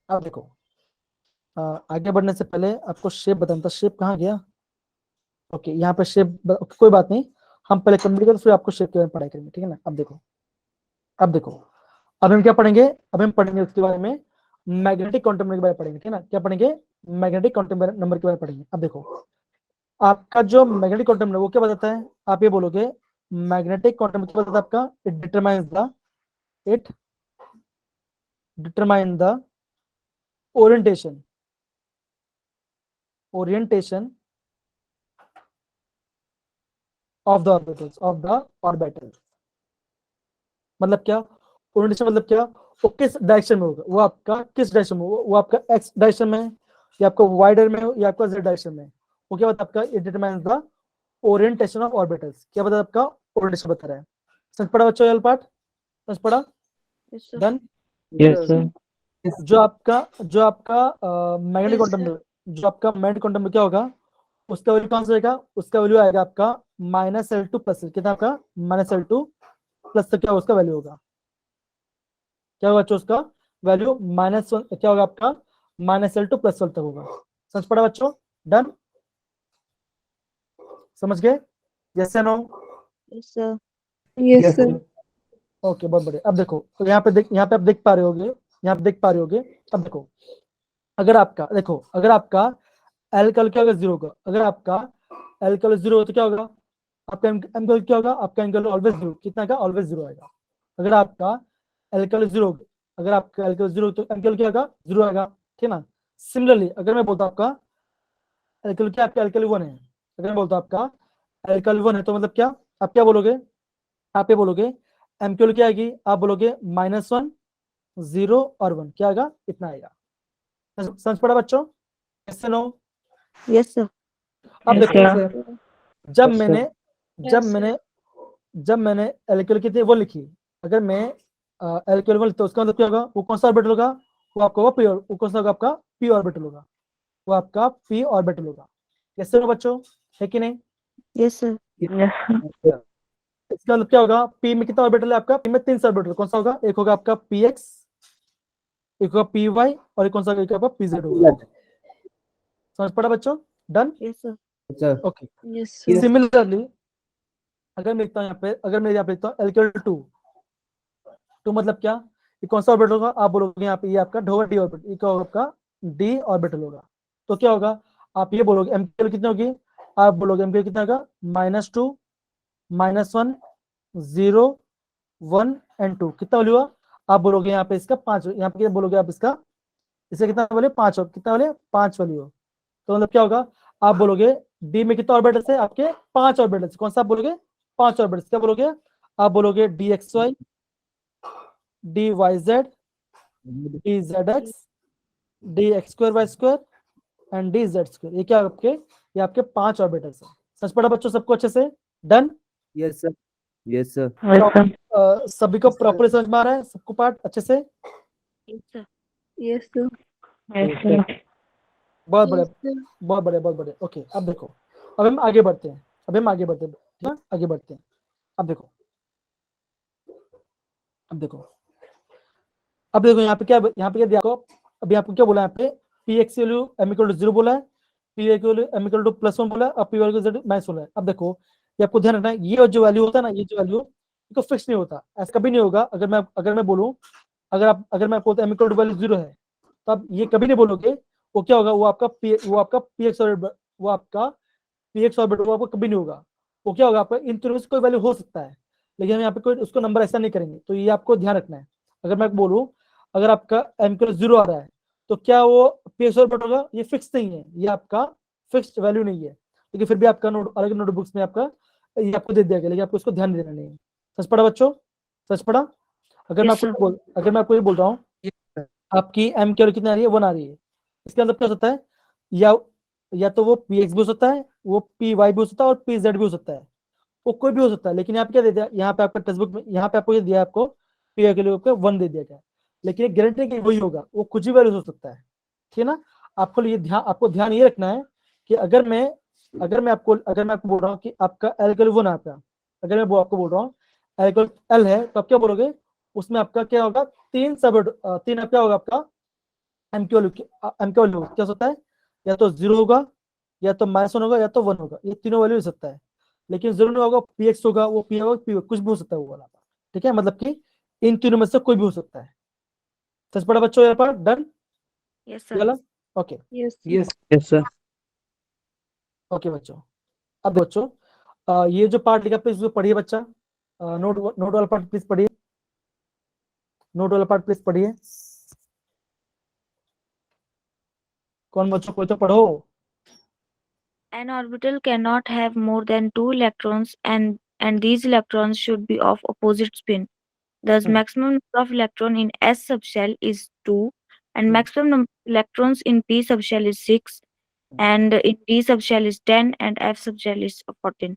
अब देखो, आगे बढ़ने से पहले आपको शेप बताना था, शेप कहाँ गया? ओके, यहाँ पे शेप, कोई बात नहीं, हम पहले कंप्लीट करें फिर आपको शेप के बारे में पढ़ाई करेंगे, ठीक है ना? अब देखो, अब हम क्या पढ़ेंगे, अब हम पढ़ेंगे उसके बारे में मैग्नेटिक क्वांटम नंबर के बारे में पढ़ेंगे, ठीक है ना? क्या पढ़ेंगे, मैग्नेटिक क्वांटम नंबर के बारे में पढ़ेंगे। अब देखो, आपका जो मैग्नेटिक क्वांटम नंबर वो क्या बताता है, आप ये बोलोगे मैग्नेटिक क्वांटम क्या बताता है आपका, it determine the orientation of the orbitals. मतलब क्या ओरिएंटेशन, मतलब क्या, वो किस डायरेक्शन में होगा, वो आपका किस डायरेक्शन में, वो आपका एक्स डायरेक्शन में है, या आपका वाई डायरेक्शन में हो, या आपका जेड डायरेक्शन में है। वो क्या बताता है आपका, it determines the orientation of orbitals. क्या बताता है आपका, ओरिएंटेशन बता रहा है। समझ पड़ा बच्चों ये पार्ट, समझ पड़ा? Yes, sir. Done? Yes, sir. जो आपका मैग्नेटिक Yes, क्वांटम, sir. जो आपका मैग्नेटिक क्वांटम में क्या होगा, उसका वैल्यू कौन सा रहेगा, उसका वैल्यू आएगा आपका -L2 प्लस, कितना आपका -L2 प्लस, क्या उसका वैल्यू होगा, क्या होगा बच्चों उसका वैल्यू -1, क्या होगा आपका -L2 प्लस 1 तक होगा। समझ पड़ा बच्चों? डन? समझ गए? यस या no? Yes, sir. Yes, sir. Okay, बहुत बढ़िया। अब देखो, तो यहाँ पे आप देख पा रहे होगे, अब देखो, अगर आपका एल का क्या होगा 0 होगा, अगर आपका एल का 0 हो तो क्या होगा, आपका एम का क्या होगा, आपका एंगल ऑलवेज 0, कितना का ऑलवेज 0 आएगा। अगर आपका एल का 0, अगर आपका एल का 0 तो एंगल क्या होगा 0 आएगा, ठीक है ना? सिमिलरली अगर मैं बोलता हूँ आपका एल्कल क्या, आपका एल्कल 1 है, अगर मैं बोलता हूँ आपका एल्कल 1 है, तो मतलब क्या, आप क्या बोलोगे, आप ये बोलोगे एमक्यूएल क्या आएगी, आप बोलोगे -1 0 और 1, क्या आएगा, इतना आएगा। समझ पड़ा बच्चों? कैसे नो? Yes, sir. अब Yes, देखो, sir. जब Yes, sir. मैंने Yes, जब sir. मैंने जब मैंने एल्कल की थी वो लिखी, अगर मैं एल्कल 1 लिखता हूँ उसका मतलब क्या होगा, वो कौन सा ऑर्बिटल होगा, वो आपका वो पी, वो कौन सा होगा आपका पी ऑर्बिटल होगा, वो आपका पी ऑर्बिटल होगा। कैसे नो बच्चों, है कि नहीं? Yes, sir. Yes, sir. इसका मतलब क्या होगा, पी में कितना ऑर्बिटल है आपका, पी में 3 ऑर्बिटल, कौन सा होगा, एक होगा आपका पी एक्स, एक होगा पी वाई, और एक कौन सा होगा, पी जेड होगा। समझ पड़ा बच्चों? Done? Yes, sir. Yes, sir. Okay, Yes, sir. Similarly अगर मैं लिखता हूँ यहाँ पे, अगर मैं यहाँ पे लिखता हूँ एल्केल 2 मतलब क्या, ये कौन सा ऑर्बिटल होगा, आप बोलोगे यहाँ पे ये आपका ढोवर डी ऑर्बिटल, ये क्या होगा आपका डी ऑर्बिटल होगा। तो क्या होगा, आप ये बोलोगे एमक्यूएल कितनी होगी, आप बोलोगे एमक्यूएल कितना होगा, -2 -1 0 1 एंड 2, कितना वैल्यू हुआ, आप बोलोगे यहाँ पे इसका 5, यहाँ पे क्या बोलोगे आप इसका, इसे कितना वैल्यू 5, कितना वैल्यू 5 वैल्यू हो। तो मतलब क्या होगा, आप बोलोगे डी में कितना ऑर्बिटल है आपके 5 ऑर्बिटल, कौन सा आप बोलोगे 5 ऑर्बिटल, क्या बोलोगे, आप बोलोगे D X Y, D Y Z, D Z X, D X square Y square and D Z square. ये क्या आपके, ये आपके 5 ऑर्बिटल्स हैं। समझ पड़ा बच्चों सबको अच्छे से? Done? Yes, sir. Yes, sir. Yes, sir. सभी को प्रॉपर्ली समझ में आ रहा है सबको पार्ट अच्छे से? Yes, sir. Yes, sir. Yes, sir. बहुत बढ़िया, Yes, sir. बहुत बढ़िया, बहुत बढ़िया। ओके, अब देखो, अब हम आगे बढ़ते हैं, ठीक है? आगे बढ़ते हैं। अब देखो, यहाँ पे क्या दिया आपको, अभी आपको क्या बोला यहाँ पे, P X value M equal to 0 बोला है, P X value M equal to +1 बोला है, और पी वैल्यू जेड माइनस बोला है। अब देखो, ये आपको ध्यान रखना है, ये जो वैल्यू होता है ना, ये जो वैल्यू तो फिक्स नहीं होता, ऐसा कभी नहीं होगा। अगर मैं बोलूं, अगर मैं बोलता एम इक्वल टू वैल्यू 0 है, तो आप ये कभी नहीं बोलोगे वो क्या होगा, वो आपका px ऑर्बिटल, वो आपका px ऑर्बिटल वो आपको कभी नहीं होगा। वो क्या होगा, आपका इन तीनों में से कोई वैल्यू हो सकता है, लेकिन हम यहाँ पे कोई उसको नंबर ऐसा नहीं करेंगे। तो ये आपको ध्यान रखना है। अगर मैं बोलूँ अगर आपका m इक्वल 0 आ रहा है तो क्या वो px ऑर्बिटल होगा, ये फिक्स नहीं है, ये आपका फिक्स्ड वैल्यू नहीं है, लेकिन फिर भी आपका अलग नोटबुक्स में आपका ये आपको दे दिया गया, लेकिन आपको इसको ध्यान देना नहीं है। सच पढ़ा बच्चों, सच पढ़ा। अगर मैं Yes, sir. आपको ये बोल रहा हूँ आपकी एम की वैल्यू कितनी आ रही है, 1 आ रही है, इसका मतलब क्या हो सकता है, या तो वो पी एक्स भी हो सकता है, वो पी वाई भी हो सकता है, और पी जेड भी हो सकता है, वो कोई भी हो सकता है। लेकिन यहाँ पे क्या दे दिया, यहाँ पे आपका टेक्स्ट बुक में यहाँ पे आपको ये दिया है, आपको पी वाई के लिए आपको 1 दे दिया गया है, लेकिन ये गारंटी नहीं कि वही होगा, वो कुछ भी वैल्यू हो सकता है। ठीक है ना। आपको ध्यान ये रखना है कि अगर मैं आपको बोल रहा हूँ कि आपका एल इक्वल 1 आता है, अगर मैं वो आपको बोल रहा हूँ एल इक्वल एल है, तो आप क्या बोलोगे, उसमें आपका क्या होगा, तीन क्या होगा आपका एम क्यू वैल्यू क्या हो सकता है, या तो 0 होगा, या तो -1 होगा, या तो 1 होगा, ये तीनों वैल्यू हो सकता है। लेकिन 0 नहीं होगा, पी एक्स होगा, वो पी होगा, पी कुछ भी हो सकता है वो वाला। ठीक है, मतलब कि इन तीनों में से कोई भी हो सकता है। सच पड़ा बच्चों, यहाँ पर डन। Yes, ये sir. वाला okay. Yes. Yes. Yes, sir. Okay बच्चों, अब बच्चों ये जो पार्ट लिखा प्लीज उसको पढ़िए बच्चा, नोट वाला पार्ट प्लीज पढ़िए, नोट वाला पार्ट प्लीज पढ़िए। कौन बच्चों, कोई तो पढ़ो। An orbital cannot have more than 2 electrons, and these electrons should be of opposite spin. Thus, Hmm. maximum number of electron in S subshell is 2, and Hmm. maximum number of electrons in P subshell is 6, and in D subshell is 10, and F subshell is 14.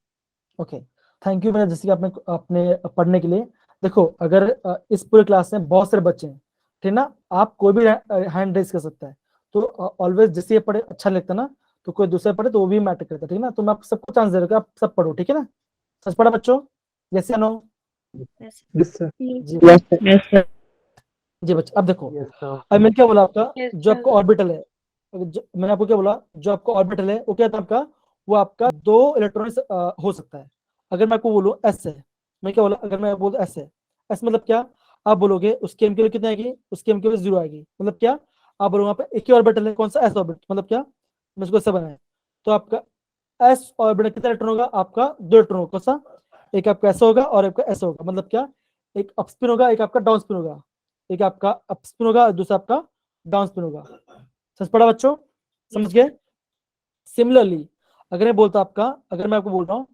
Okay, thank you मेरा जैसे कि आपने अपने पढ़ने के लिए। देखो अगर इस पूरे क्लास में बहुत सारे बच्चे हैं, ठीक ना, आप कोई भी हैंड रेज कर सकता है, तो ऑलवेज जैसे ये पढ़े अच्छा लगता है ना, तो कोई दूसरा पढ़े तो वो भी मैटर करता है, ठीक ना। तो मैं आप सबको चांस दे रहा हूँ कि आप सब पढ़ो, ठीक है ना। सच पढ़ा बच्चों, यस या नो। Yes. Yes, sir. जी Yes, sir. Yes, sir. जी बच्चे, अब देखो Yes, sir. अब मैंने क्या बोला आपका, Yes, जो आपका ऑर्बिटल है, मैंने आपको क्या बोला, जो आपका ऑर्बिटल है वो क्या था आपका, वो आपका 2 इलेक्ट्रॉन हो सकता है। अगर मैं आपको बोलूँ एस है, मैं क्या बोला, अगर मैं बोलूँ एस है, एस मतलब क्या, आप बोलोगे उसकी एम की वैल्यू कितनी आएगी, उसकी एम की वैल्यू 0 आएगी, मतलब क्या, आप बोलोगे वहाँ पे एक ही ऑर्बिटल है, कौन सा, एस ऑर्बिटल, मतलब क्या, मैं उसको ऐसा बनाया, तो आपका एस ऑर्बिटल कितना इलेक्ट्रॉन होगा, आपका 2 इलेक्ट्रॉन होगा, कौन सा, एक आपका ऐसा होगा और आपका ऐसा होगा, मतलब क्या, एक अप स्पिन होगा, एक आपका डाउन स्पिन होगा, एक आपका अप स्पिन होगा, दूसरा आपका डाउन स्पिन होगा। समझ पड़ा बच्चों, समझ गए। सिमिलरली अगर मैं बोलता आपका, अगर मैं आपको बोल रहा हूँ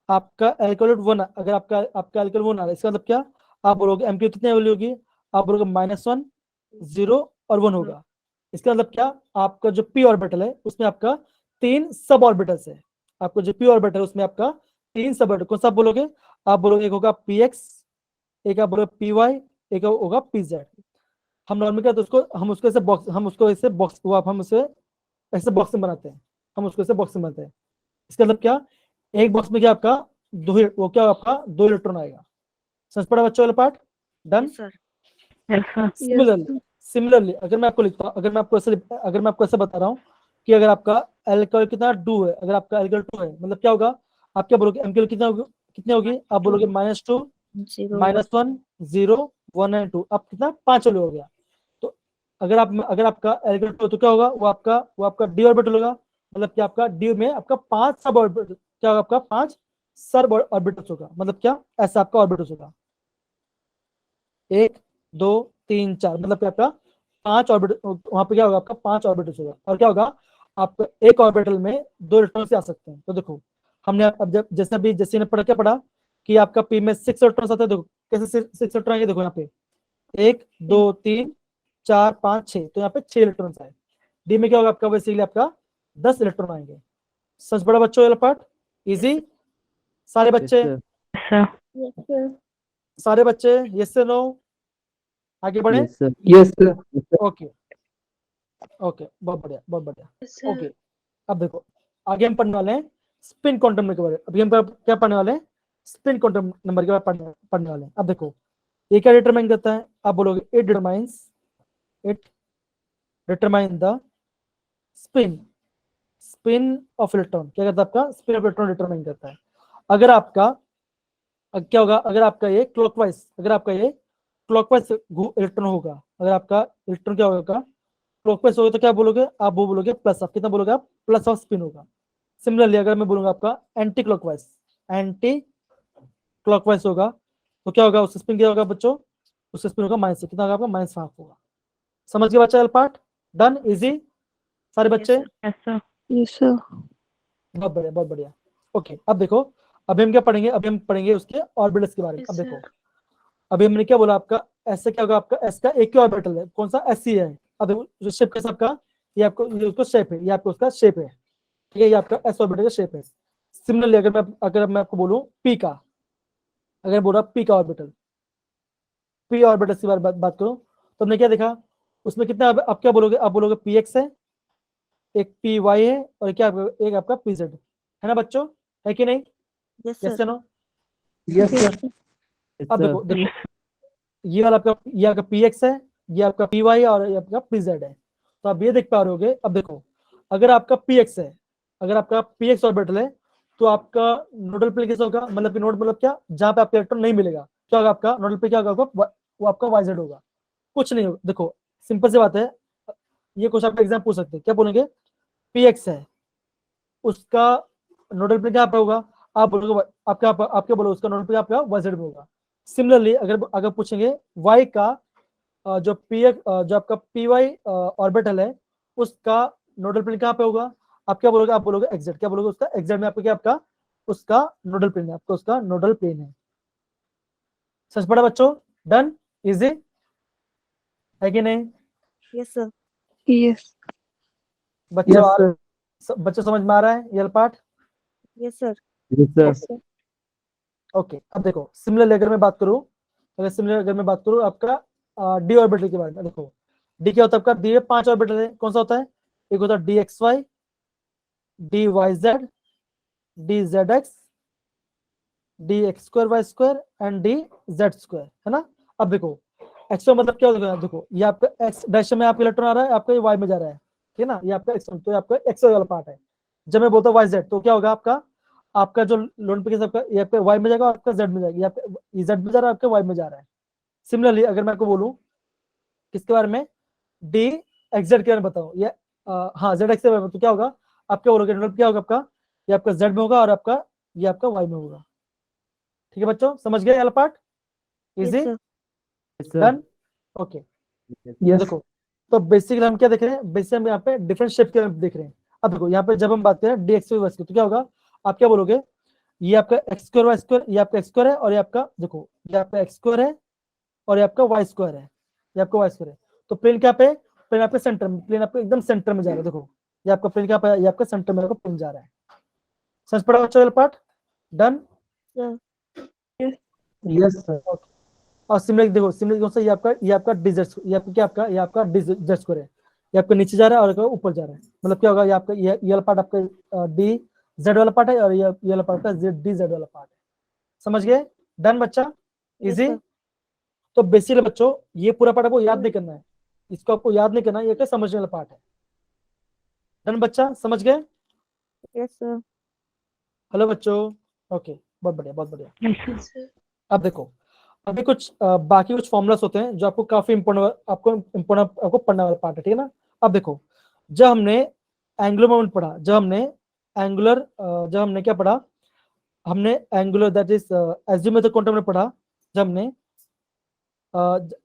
आपका एल्कोलेट 1, अगर आपका एल्कोलेट 1 आ रहा है, इसका मतलब क्या, आप बोलोगे एम की कितनी वैल्यू होगी, आप बोलोगे -1, 0 और 1 होगा। इसका मतलब क्या, आपका जो पी ऑर्बिटल है उसमें आपका 3 सब ऑर्बिटल्स है, आपको जो पी ऑर्बिटल है उसमें आपका 3 सब ऑर्बिटल, कौन सा आप बोलोगे, आप बोलोगे एक होगा पी एक्स, एक आप बोलोगे पी वाई, एक होगा पी जेड। हम नॉर्मल क्या, तो उसको हम उसको ऐसे बॉक्स, हम उसको ऐसे बॉक्स, वो आप हम उसे ऐसे बॉक्स में बनाते हैं, हम उसको ऐसे बॉक्स में बनाते हैं। इसका मतलब क्या, एक बॉक्स में क्या आपका वो क्या आपका 2 इलेक्ट्रॉन आएगा। समझ पड़ा बच्चों वाला part, done. Yes, sir. Yes, sir. Similarly अगर मैं आपको लिखता हूँ, अगर मैं आपको ऐसे बता रहा हूँ कि अगर आपका एल्कोहल कितना 2 है, अगर आपका एल्कोहल 2 है, मतलब क्या होगा, आप क्या बोलोगे, एमक्यूएल कितना होगी, कितनी होगी, आप बोलोगे -2, 0. -1, 0, 1 एंड 2, अब कितना 5 वाले हो गया। तो अगर आपका एल्कोहल 2 तो क्या होगा, वो आपका डी ऑर्बिटल होगा, मतलब कि आपका डी में आपका 5 सब ऑर्बिटल, क्या होगा आपका 5 सब ऑर्बिटल्स होगा, मतलब क्या, ऐसा आपका ऑर्बिटल्स होगा, 1 2 3 4, मतलब कि आपका 5 ऑर्बिटल, वहां पे क्या होगा आपका 5 ऑर्बिटल्स होगा, और क्या होगा, आपका एक ऑर्बिटल में 2 इलेक्ट्रॉन से आ सकते हैं। तो देखो हमने अब जब जैसे ने पढ़ा, क्या पढ़ा कि आपका पी में 6 इलेक्ट्रॉन आते हैं, देखो कैसे 6 इलेक्ट्रॉन आएंगे, देखो यहाँ पे 1 2 3 4 5 6, तो यहाँ पे 6 इलेक्ट्रॉन आए। डी में क्या होगा आपका, बेसिकली आपका 10 इलेक्ट्रॉन आएंगे। सच बड़ा बच्चों वाला पार्ट इजी, सारे Yes, बच्चे, sir. Yes, sir. सारे बच्चे यस से नो, आगे बढ़े। Yes, sir. Yes, sir. Yes, sir. Okay okay, बहुत बढ़िया बहुत बढ़िया। Yes, sir. ओके, अब देखो आगे हम पढ़ने वाले हैं स्पिन क्वांटम नंबर के बारे में। अभी हम क्या पढ़ने वाले हैं, स्पिन क्वांटम नंबर के बारे में पढ़ने वाले हैं। अब देखो ये क्या डिटरमाइन करता है, आप बोलोगे it determine the spin spin off electron, क्या करता है आपका, स्पिन ऑफ इलेक्ट्रॉन डिटरमाइन करता है। अगर आपका क्या होगा, अगर आपका ये क्लॉकवाइज इलेक्ट्रॉन होगा, अगर आपका इलेक्ट्रॉन क्या होगा, क्लॉकवाइज होगा तो क्या बोलोगे आप, वो बोलोगे प्लस ऑफ, कितना बोलोगे आप, प्लस ऑफ स्पिन होगा। सिमिलरली अगर मैं बोलूंगा आपका एंटी क्लॉकवाइज, एंटी क्लॉकवाइज होगा तो क्या होगा, उस स्पिन क्या होगा बच्चों, उस स्पिन होगा माइनस, कितना होगा आपका, -1/2 होगा। समझ गए बच्चा पार्ट, डन, इजी सारे Yes, बच्चे, sir. Yes, sir. Yes, sir. बहुत बढ़िया बहुत बढ़िया। ओके अब देखो, अभी हम क्या पढ़ेंगे, अभी हम पढ़ेंगे उसके ऑर्बिटल्स के बारे में। Yes, अब देखो sir. अभी हमने क्या बोला आपका, ऐसे क्या होगा आपका, एस का एक ही ऑर्बिटल है, कौन सा, एस सी है। अब देखो जो शेप कैसा आपका, ये आपको, ये उसका शेप है, ये आपको उसका शेप है, ठीक है, ये आपका एस ऑर्बिटल का शेप है। सिमिलरली अगर मैं आपको बोलूं पी का, अगर बोला पी का ऑर्बिटल, पी ऑर्बिटल की बात करूं तो हमने क्या देखा, उसमें कितना, आप क्या बोलोगे, आप बोलोगे पी एक्स है, एक पी वाई है, और क्या एक आपका पी जेड है ना बच्चों, है कि नहीं, Yes, यस sir. या नो। Yes, sir. Yes, अब sir. देखो देखो, ये वाला आपका, ये आपका पी एक्स है, ये आपका पी वाई है, और ये आपका पी जेड है। तो आप ये देख पा रहे होगे। अब देखो अगर आपका पी एक्स है, अगर आपका पी एक्स ऑर्बिटल है, तो आपका नोडल प्लेन कैसा होगा, मतलब कि नोड मतलब क्या, जहां पे आपका इलेक्ट्रॉन नहीं मिलेगा, क्या होगा आपका नोडल प्लेन, क्या होगा वो आपका वाई जेड होगा, कुछ नहीं होगा। देखो सिंपल सी बात है, ये क्वेश्चन आपका एग्जाम पूछ सकते हैं, क्या बोलेंगे, पी एक्स है, उसका नोडल प्लेन क्या पे होगा, आप बोलोगे आपका, आप क्या बोलोगे, उसका नोडल प्लेन आपका वाई जेड में होगा। सिमिलरली अगर अगर पूछेंगे वाई का, जो पी जो आपका पी वाई ऑर्बिटल है, उसका नोडल प्लेन कहाँ पे होगा, आप क्या बोलोगे, आप बोलोगे एक्जेड, क्या बोलोगे, उसका एक्जेड में आपका क्या, आपका उसका नोडल प्लेन है, आपका उसका नोडल प्लेन है। सच पड़ा बच्चों, डन, इजी है कि नहीं Yes, sir. Yes. बच्चों, Yes, sir. बच्चों समझ में आ रहा है ये part. Yes, sir. Yes, sir. Yes, sir. Okay अब देखो सिमिलरली अगर मैं बात करूं, आपका डी ऑर्बिटल के बारे में, देखो डी क्या होता है आपका, डी में 5 ऑर्बिटल है, कौन सा होता है, एक होता है D X Y, D Y Z, D Z X, D X square Y square, and D Z square, है ना। अब देखो एक्स मतलब क्या होगा, देखो ये आपका एक्स डायरेक्शन में आपका इलेक्ट्रॉन आ रहा है, आपका ये वाई में जा रहा है, ठीक है ना, ये आपका एक्स, तो ये आपका एक्स वाला पार्ट है। जब मैं बोलता हूँ वाई जेड, तो क्या होगा आपका, आपका जो लोन पे आपका, ये आपका वाई में जाएगा, आपका जेड में जाएगा, ये आपका जेड में जा रहा है, आपका वाई में जा रहा है। सिमिलरली अगर मैं आपको बोलूं किसके बारे में, डी एक्स जेड के बारे में बताऊं, ये हाँ जेड एक्स के बारे में, तो क्या होगा, आप क्या बोलोगे, क्या होगा आपका, ये आपका जेड में होगा, और आपका ये आपका वाई में होगा। ठीक है बच्चों, समझ गए वाला part, Yes, easy, sir. Yes, sir. Done, okay. Yes. देखो तो बेसिकली हम क्या देख रहे हैं, बेसिकली हम यहाँ पे डिफरेंट शेप के देख रहे हैं। अब देखो यहाँ पे जब हम बात करें डी एक्स वाई की, तो क्या होगा, आप क्या बोलोगे, ये आपका एक्स स्क्वायर वाई स्क्वायर, ये आपका एक्स स्क्वायर है, और ये आपका देखो ये आपका एक्स स्क्वायर है, और ये आपका वाई स्क्वायर है, ये आपका वाई स्क्वायर है। तो प्लेन क्या पे, प्लेन आपके सेंटर में, प्लेन आपके एकदम सेंटर में जा रहा है। देखो ये आपका प्लेन क्या पे, ये आपका सेंटर में आपका प्लेन जा रहा है। समझ पड़ा बच्चों part, done. Sir. Yes, sir. और सिमिलर देखो, सिमिलर कौन सा, ये आपका डिजर्ट, ये आपका क्या, आपका ये आपका डिजर्ट स्क्वायर है, ये आपका नीचे जा रहा है और ऊपर जा रहा है। मतलब क्या होगा, ये आपका ये वाला पार्ट आपका डी जेड वाला पार्ट है, और ये वाला पार्ट का डी जेड वाला पार्ट है। समझ गए, डन बच्चा, Yes, इजी। sir. तो बेसिकली बच्चों ये पूरा पार्ट आपको याद नहीं करना है, इसको आपको याद नहीं करना है, ये क्या समझने वाला पार्ट है। डन बच्चा, समझ गए, Yes, sir. हेलो बच्चों, ओके बहुत बढ़िया बहुत बढ़िया। Yes, sir. अब देखो अभी कुछ बाकी कुछ फॉर्मुलास होते हैं जो आपको काफी इंपॉर्टेंट, आपको पढ़ने वाला पार्ट है, ठीक है ना। अब देखो जब हमने एंगुलर मोमेंट पढ़ा, जब हमने क्या पढ़ा, हमने angular that is SD method quantum में पढ़ा, जब हमने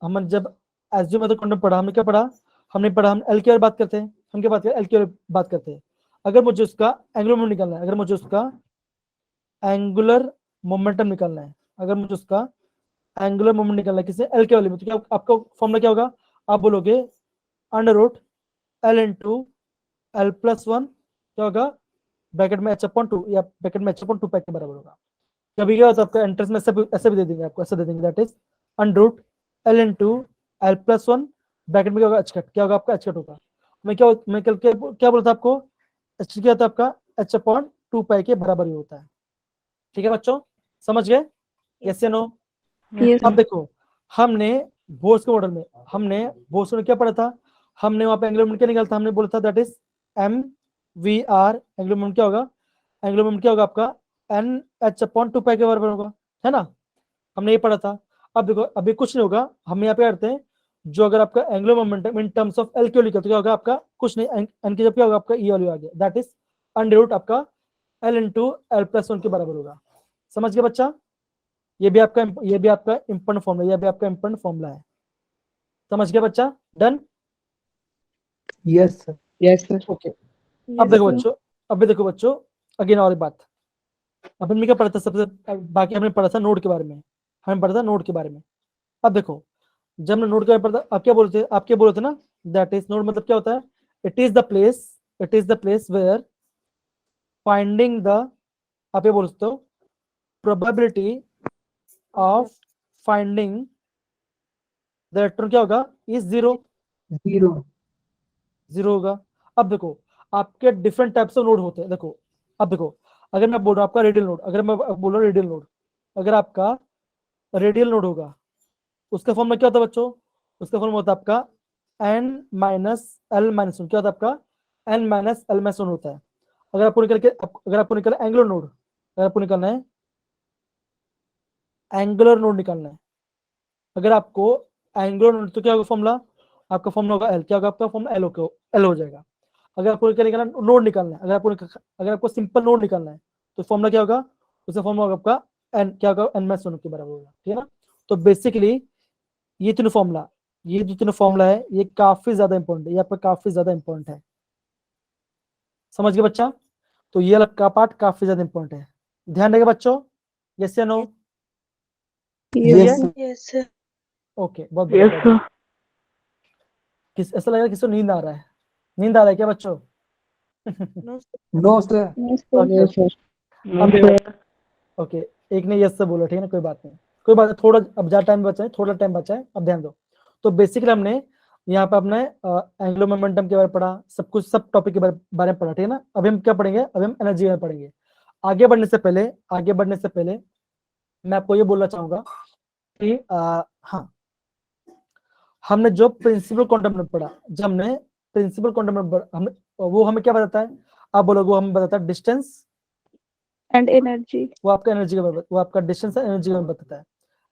हम जब एसडी मेथड क्वांटम पढ़ा, हमने क्या पढ़ा, हमने पढ़ा हम एल की बात करते हैं, हम क्या बात करते हैं, एल की बात करते हैं। अगर मुझे उसका एंगुलर मोमेंट निकालना है, अगर मुझे उसका एंगुलर मोमेंटम निकालना है, अगर मुझे उसका एंगुलर मोमेंट निकालना है किसी एल के वैल्यू में, तो क्या आपका फॉर्मूला क्या होगा, आप बोलोगे under root L into L plus one, क्या होगा, ब्रैकेट में एच अपॉन टू, या ब्रैकेट में एच अपॉन टू पैक के बराबर होगा। कभी क्या होता है आपका एंट्रेंस में ऐसे भी दे देंगे आपको, ऐसे दे देंगे, that is under root L into L plus one, bracket में क्या होगा, एच कट, क्या होगा आपका एच कट होगा। मैं कल क्या बोला था आपको, एच क्या होता है आपका, एच अपॉन टू पाई के बराबर ही होता है। ठीक है बच्चों, समझ गए, यस या नो। Yes. अब देखो हमने बोर्स के मॉडल में, क्या पढ़ा था, हमने वहां पे एंगुलर मोमेंट क्या निकाला था, हमने बोला था that is M V R, angular moment क्या होगा, एंगुलर मोमेंट क्या होगा आपका, N H upon two pi के बराबर होगा, है ना, हमने ये पढ़ा था। अब देखो अभी कुछ नहीं होगा, हम यहाँ पे करते हैं, जो अगर आपका angular momentum in terms of L Q लिखा तो क्या होगा आपका, कुछ नहीं, एन की जब क्या होगा आपका ई वैल्यू आ गया, दैट इज अंडर रूट आपका एल इंटू एल प्लस 1 के बराबर होगा। समझ गया बच्चा? ये भी आपका इंपॉर्टेंट फॉर्मूला, ये भी आपका इंपॉर्टेंट फॉर्मूला है। समझ गया बच्चा? Done? Yes, sir. Yes, sir. Okay. अब देखो बच्चों, अभी देखो बच्चों, अगेन और एक बात, अब हमने क्या पढ़ा था सबसे, बाकी हमने पढ़ा था नोड के बारे में, हमने पढ़ा था नोड के बारे में। अब देखो, जब हमने नोड के बारे में पढ़ा था, आप क्या बोले थे ना, दैट इज नोड मतलब क्या होता है, it is the place where finding the, आप ये बोल सकते हो, probability of finding the electron क्या होगा, इज जीरो 0. होगा। अब देखो, आपके डिफरेंट टाइप्स ऑफ नोड होते हैं। देखो, अब देखो, अगर मैं बोल रहा हूँ आपका रेडियल नोड, अगर मैं बोल रहा हूँ रेडियल नोड, अगर आपका रेडियल नोड होगा, उसका फॉर्मूला क्या होता है बच्चों, उसका फॉर्मूला होता है आपका n माइनस एल माइनस 1, क्या होता है आपका n माइनस एल माइनस 1 होता है। अगर आपको निकलना एंगुलर नोड, अगर आपको निकालना है एंगुलर नोड निकालना है, अगर आपको एंगुलर नोड, तो क्या होगा फॉर्मूला, आपका फॉर्मूला होगा एल, क्या होगा आपका फॉर्मूला एल हो जाएगा। अगर आपको निकालना नोड निकालना है, अगर आपको सिंपल नोड निकालना है, तो फॉर्मूला क्या होगा, उसका फॉर्मूला होगा आपका एन, क्या होगा एन माइनस 1 के बराबर होगा, ठीक है ना। तो बेसिकली ये तीनों फॉर्मूला, ये जो तीनों फॉर्मूला है, ये काफी ज्यादा इंपॉर्टेंट है, ये आपका काफी ज्यादा इंपॉर्टेंट है। समझ गए बच्चा? तो ये अलग का पार्ट काफी ज्यादा इंपॉर्टेंट है, ध्यान रखिए बच्चों। यस या no? Yes, sir. Yes, sir. Okay, बहुत बढ़िया, बहुत बढ़िया। ऐसा लग रहा है किसी को नींद आ रहा है, नींद आ रहा है क्या बच्चों? No, sir. No, sir. Okay अब देखो, ओके, एक ने यस से बोला, ठीक है ना, कोई बात नहीं, कोई बात नहीं, थोड़ा अब ज्यादा टाइम बचा है, थोड़ा टाइम बचा है, अब ध्यान दो। तो बेसिकली हमने यहाँ पे अपने एंगुलर मोमेंटम के बारे में पढ़ा, सब कुछ, सब टॉपिक के बारे में पढ़ा, ठीक है ना। अभी हम क्या पढ़ेंगे, अभी हम एनर्जी में पढ़ेंगे। आगे बढ़ने से पहले मैं आपको ये बोलना चाहूंगा कि हाँ, हमने जो प्रिंसिपल क्वांटम में पढ़ा, जब हमने प्रिंसिपल क्वांटम में हमने, वो हमें क्या बताता है, आप बोलोगे, वो हमें बताता है डिस्टेंस And energy. वो आपका एनर्जी का, वो आपका डिस्टेंस एनर्जी का बताता है।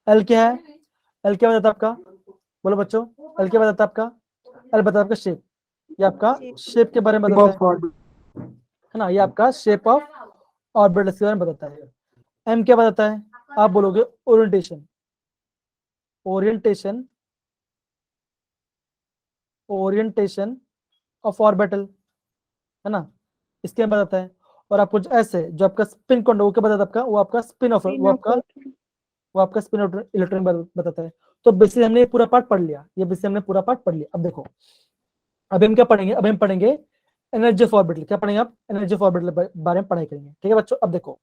एल क्या है, एल क्या बताता है आपका, बोलो बच्चों, एल क्या बताता है आपका, एल बताता है आपका शेप, ये आपका शेप के बारे में बताता है ना, ये आपका शेप ऑफ ऑर्बिटल के बारे में बताता है। एम क्या बताता है, आप बोलोगे ओरिएंटेशन, ओरिएंटेशन ऑफ ऑर्बिटल, है ना, इसके बारे में बताता है। और आपको ऐसे जो आपका स्पिन क्वांटम, वो क्या बताता है आपका, वो आपका स्पिन ऑफ, वो आपका स्पिन ऑफ इलेक्ट्रॉन बताता है। तो बेसिकली हमने ये पूरा पार्ट पढ़ लिया, ये बेसिकली हमने पूरा पार्ट पढ़ लिया। अब देखो, अभी हम क्या पढ़ेंगे, अभी हम पढ़ेंगे एनर्जी ऑफ ऑर्बिटल, क्या पढ़ेंगे आप, एनर्जी ऑफ ऑर्बिटल बारे में पढ़ाई करेंगे, ठीक है बच्चों। अब देखो,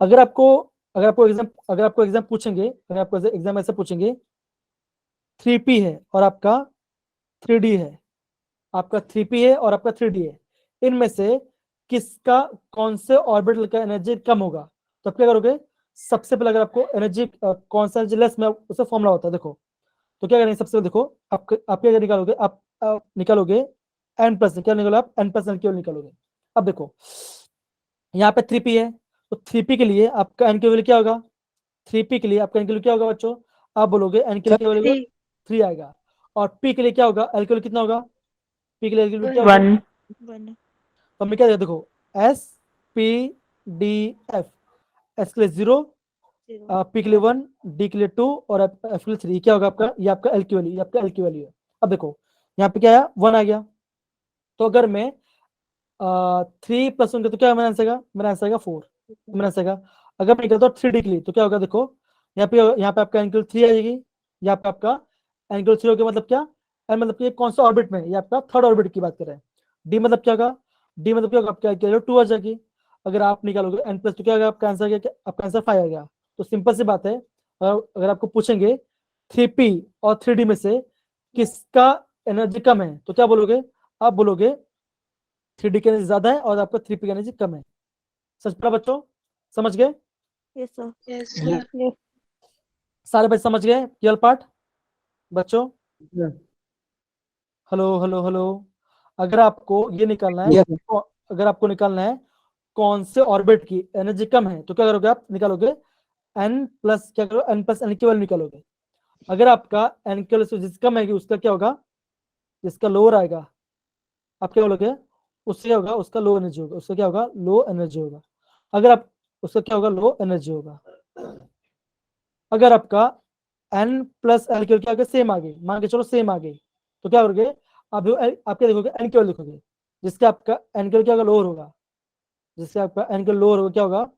अगर आपको एग्जाम पूछेंगे, अगर आपको एग्जाम ऐसे पूछेंगे 3p है और आपका 3d है, आपका 3p है और आपका 3d है, इनमें से किसका, कौन से ऑर्बिटल का एनर्जी कम होगा, तो आप क्या करोगे, सबसे पहले अगर आपको एनर्जी कौन सा एनर्जी लेस में, उसका फॉर्मूला होता है, देखो, तो क्या करेंगे, सबसे पहले देखो, आप क्या निकालोगे, आप निकालोगे n प्लस, क्या निकालोगे आप, n प्लस n केवल निकालोगे। अब देखो, यहाँ पे 3p है, तो 3p के लिए आपका n की वैल्यू क्या होगा, 3p के लिए आपका n की वैल्यू क्या होगा बच्चों, आप बोलोगे n के लिए क्या वैल्यू 3 आएगा, और p के लिए क्या होगा, l के लिए कितना होगा, p के लिए क्या होगा, 1. तो हमने क्या दिया, देखो s p d f, s के लिए 0, p के लिए 1, d के लिए 2 और f के लिए 3, क्या होगा आपका, ये आपका l की वैल्यू, ये आपका l की वैल्यू है। अब देखो, यहाँ पे क्या आया, 1 आ गया, तो अगर मैं 3 प्लस 1 तो क्या मेरा आंसर आएगा 4, मेरा आंसर आएगा। अगर मैं निकलता हूँ 3d के लिए, तो क्या होगा, देखो यहाँ पे आपका एंगल 3 आ जाएगी, यहाँ पे आपका एंगल 3 होगा, मतलब क्या, मतलब कि कौन सा ऑर्बिट में, ये आपका थर्ड ऑर्बिट की बात कर रहे हैं। डी मतलब क्या होगा, डी मतलब क्या होगा, आपका 2 आ जाएगी। अगर आप निकालोगे n प्लस, तो क्या होगा आपका आंसर, क्या आपका आंसर 5 आ गया। तो सिंपल सी बात है, अगर आपको पूछेंगे 3p और 3d में से किसका एनर्जी कम है, तो क्या बोलोगे, आप बोलोगे 3d की एनर्जी ज्यादा है और आपका 3p की एनर्जी कम है। सच पड़ा बच्चों, समझ गए? Yes, sir. Yes, Yeah. sir. सारे बच्चे समझ गए केवल पार्ट बच्चों? Yes. Hello hello hello. अगर आपको ये निकालना है, Yes. अगर आपको निकालना है कौन से ऑर्बिट की एनर्जी कम है, तो क्या करोगे, आप निकालोगे n प्लस, क्या करो, n प्लस n की वैल्यू निकालोगे। अगर आपका एनक्यूएल जिसका कम आएगी उसका क्या होगा, जिसका लोअर आएगा आप क्या बोलोगे, उससे क्या होगा, उसका लो एनर्जी होगा, उसका क्या होगा, लो एनर्जी होगा। अगर आप उसका क्या होगा, लो एनर्जी होगा। अगर आपका एन प्लस एल क्या होगा, सेम आ गई, मान के चलो सेम आ गई, तो क्या करोगे आप क्या देखोगे, एन क्यूएल लिखोगे, जिसका आपका एन क्यूएल क्या होगा, लोअर होगा, जिससे आपका एन क्यूएल लोअर होगा क्या होगा,